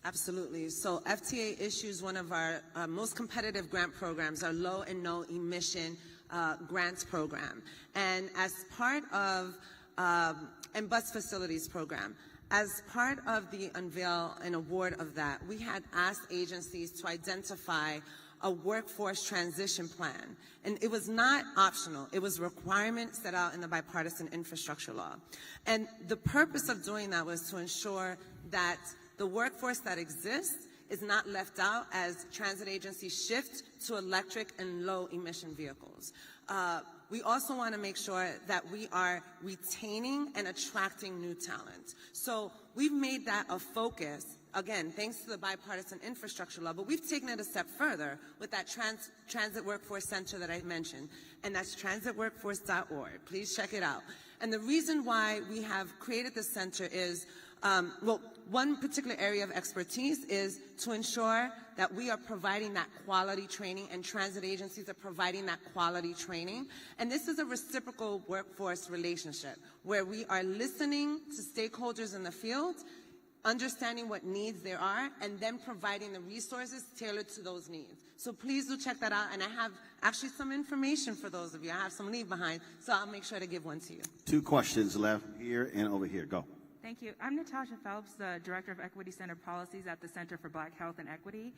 Absolutely. So FTA issues one of our most competitive grant programs, our low and no emission grants program. And as part of, and bus facilities program, as part of the unveil and award of that, we had asked agencies to identify a workforce transition plan. And it was not optional. It was a requirement set out in the Bipartisan Infrastructure Law. And the purpose of doing that was to ensure that the workforce that exists is not left out as transit agencies shift to electric and low emission vehicles. We also want to make sure that we are retaining and attracting new talent. So we've made that a focus, again, thanks to the Bipartisan Infrastructure Law, but we've taken it a step further with that Transit Workforce Center that I mentioned, and that's transitworkforce.org. Please check it out. And the reason why we have created this center is, well, one particular area of expertise is to ensure that we are providing that quality training and transit agencies are providing that quality training. And this is a reciprocal workforce relationship where we are listening to stakeholders in the field, understanding what needs there are, and then providing the resources tailored to those needs. So please do check that out, and I have actually some information for those of you. I have some leave behind, so I'll make sure to give one to you. 2 questions left here and over here. Go. Thank you. I'm Natasha Phelps, the Director of Equity Center Policies at the Center for Black Health and Equity.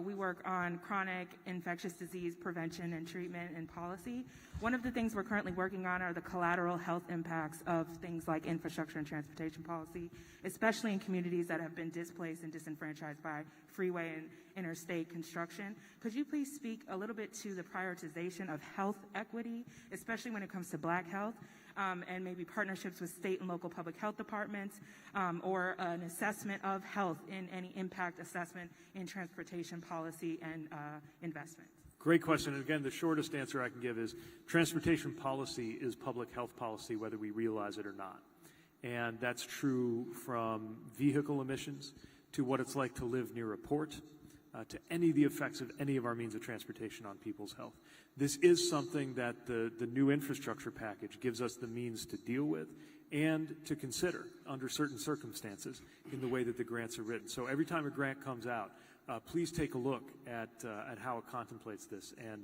We work on chronic infectious disease prevention and treatment and policy. One of the things we're currently working on are the collateral health impacts of things like infrastructure and transportation policy, especially in communities that have been displaced and disenfranchised by freeway and interstate construction. Could you please speak a little bit to the prioritization of health equity, especially when it comes to Black health? And maybe partnerships with state and local public health departments, or an assessment of health in any impact assessment in transportation policy and investment. Great question. And again, the shortest answer I can give is transportation policy is public health policy, whether we realize it or not. And that's true from vehicle emissions to what it's like to live near a port, to any of the effects of any of our means of transportation on people's health. This is something that the new infrastructure package gives us the means to deal with and to consider under certain circumstances in the way that the grants are written. So every time a grant comes out, please take a look at how it contemplates this. And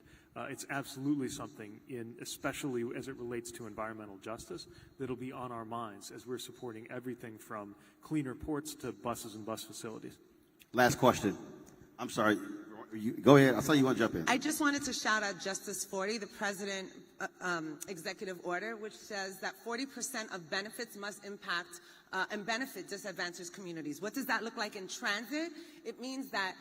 it's absolutely something, especially as it relates to environmental justice, that'll be on our minds as we're supporting everything from cleaner ports to buses and bus facilities. Last question. I'm sorry. Go ahead. I saw you want to jump in. I just wanted to shout out Justice 40, the President executive order, which says that 40% of benefits must impact and benefit disadvantaged communities. What does that look like in transit? It means that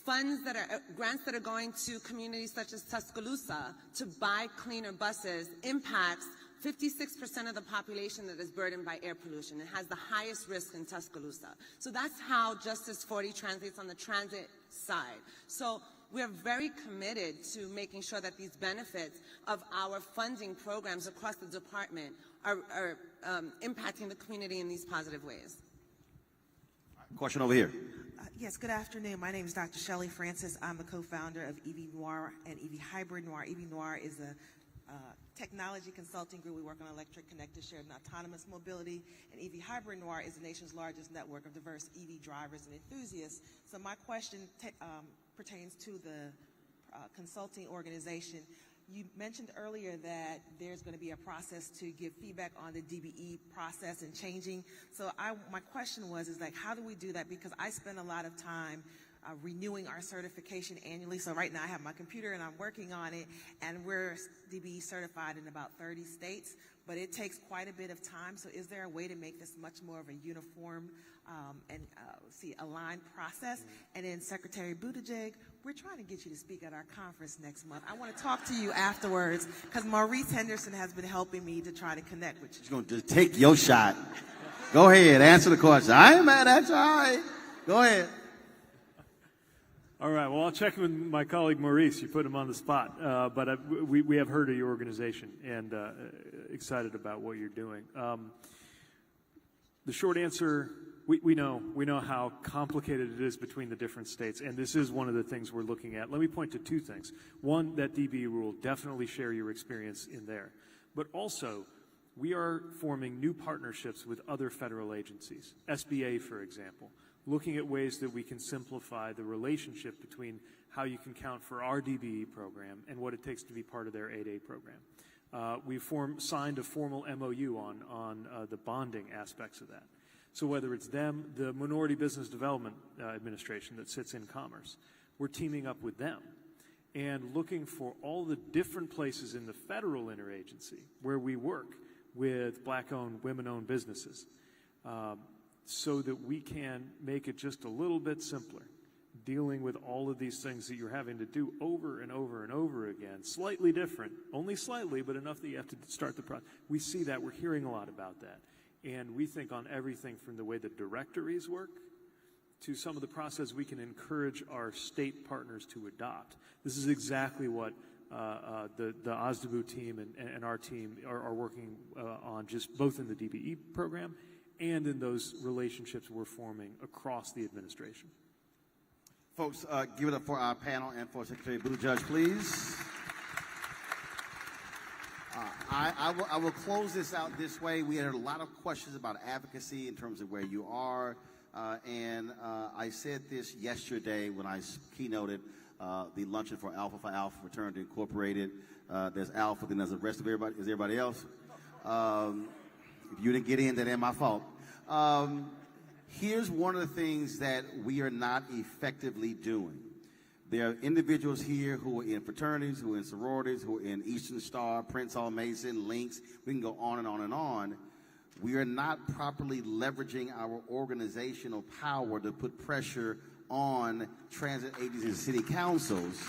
funds that are grants that are going to communities such as Tuscaloosa to buy cleaner buses impacts 56% of the population that is burdened by air pollution. It has the highest risk in Tuscaloosa. So that's how Justice 40 translates on the transit side. So we're very committed to making sure that these benefits of our funding programs across the department are impacting the community in these positive ways. Question over here. Yes, good afternoon. My name is Dr. Shelley Francis. I'm the co-founder of EV Noir and EV Hybrid Noir. EV Noir is a technology consulting group. We work on electric, connected, shared, and autonomous mobility. And EV Hybrid Noir is the nation's largest network of diverse EV drivers and enthusiasts. So my question pertains to the consulting organization. You mentioned earlier that there's going to be a process to give feedback on the DBE process and changing. So my question was, how do we do that? Because I spend a lot of time renewing our certification annually. So right now I have my computer and I'm working on it, and we're DBE certified in about 30 states, but it takes quite a bit of time. So is there a way to make this much more of a uniform and aligned process? And then Secretary Buttigieg, we're trying to get you to speak at our conference next month. I want to talk to you afterwards because Maurice Henderson has been helping me to try to connect with you. She's going to take your shot. Go ahead, answer the question. I ain't mad at you. All right. Go ahead. All right. Well, I'll check with my colleague Maurice. You put him on the spot. But we have heard of your organization and excited about what you're doing. The short answer, we know how complicated it is between the different states, and this is one of the things we're looking at. Let me point to two things. One, that DBE rule, definitely share your experience in there. But also, we are forming new partnerships with other federal agencies, SBA, for example, looking at ways that we can simplify the relationship between how you can count for our DBE program and what it takes to be part of their 8A program. We've signed a formal MOU on the bonding aspects of that. So whether it's them, the Minority Business Development Administration that sits in Commerce, we're teaming up with them and looking for all the different places in the federal interagency where we work with Black-owned, women-owned businesses, so that we can make it just a little bit simpler, dealing with all of these things that you're having to do over and over and over again, slightly different, only slightly, but enough that you have to start the process. We see that. We're hearing a lot about that. And we think on everything from the way the directories work to some of the process we can encourage our state partners to adopt. This is exactly what the OSDBU team and our team are working on, just both in the DBE program and in those relationships we're forming across the administration. Folks, give it up for our panel and for Secretary Buttigieg, please. I will close this out this way. We had a lot of questions about advocacy in terms of where you are. And I said this yesterday when I keynoted the luncheon for Alpha Fraternity Incorporated. There's Alpha, then there's the rest of everybody. Is everybody else? If you didn't get in, that ain't my fault. Here's one of the things that we are not effectively doing. There are individuals here who are in fraternities, who are in sororities, who are in Eastern Star, Prince Hall Mason, Links. We can go on and on and on. We are not properly leveraging our organizational power to put pressure on transit agencies and city councils.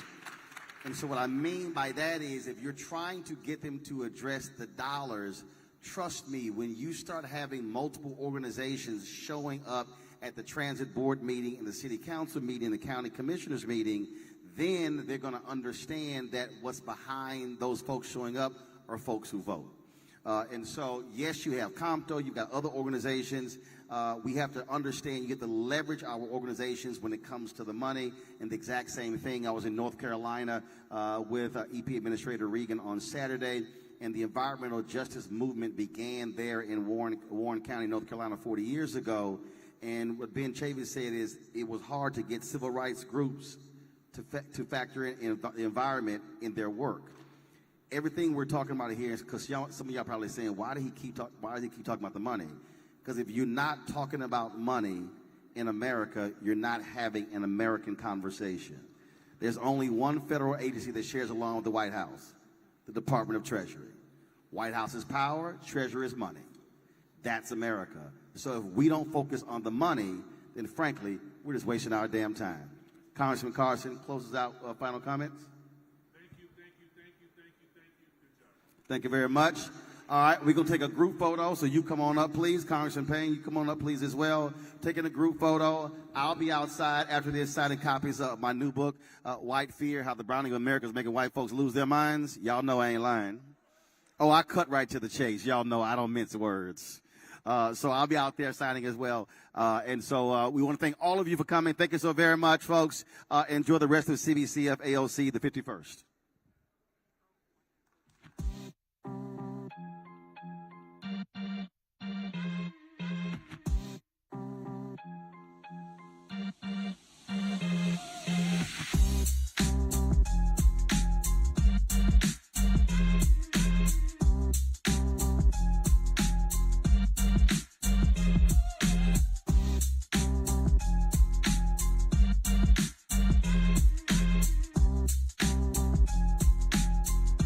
And so what I mean by that is if you're trying to get them to address the dollars, trust me, when you start having multiple organizations showing up at the transit board meeting and the city council meeting, the county commissioners meeting, then they're going to understand that what's behind those folks showing up are folks who vote. And so, yes, you have COMTO, you've got other organizations. We have to understand you get to leverage our organizations when it comes to the money. And the exact same thing, I was in North Carolina with EP Administrator Regan on Saturday, and the environmental justice movement began there in Warren County, North Carolina 40 years ago. And what Ben Chavis said is it was hard to get civil rights groups to factor in the environment in their work. Everything we're talking about here is because some of y'all probably saying, why does he keep talking about the money? Because if you're not talking about money in America, you're not having an American conversation. There's only one federal agency that shares along with the White House, the Department of Treasury. White House is power, Treasury is money. That's America. So if we don't focus on the money, then frankly, we're just wasting our damn time. Congressman Carson closes out final comments. Thank you very much. All right, we're going to take a group photo, so you come on up, please. Congressman Payne, you come on up, please, as well. Taking a group photo. I'll be outside after this signing copies of my new book, White Fear, How the Browning of America is Making White Folks Lose Their Minds. Y'all know I ain't lying. Oh, I cut right to the chase. Y'all know I don't mince words. So I'll be out there signing as well. And so we want to thank all of you for coming. Thank you so very much, folks. Enjoy the rest of CBCF AOC, the 51st.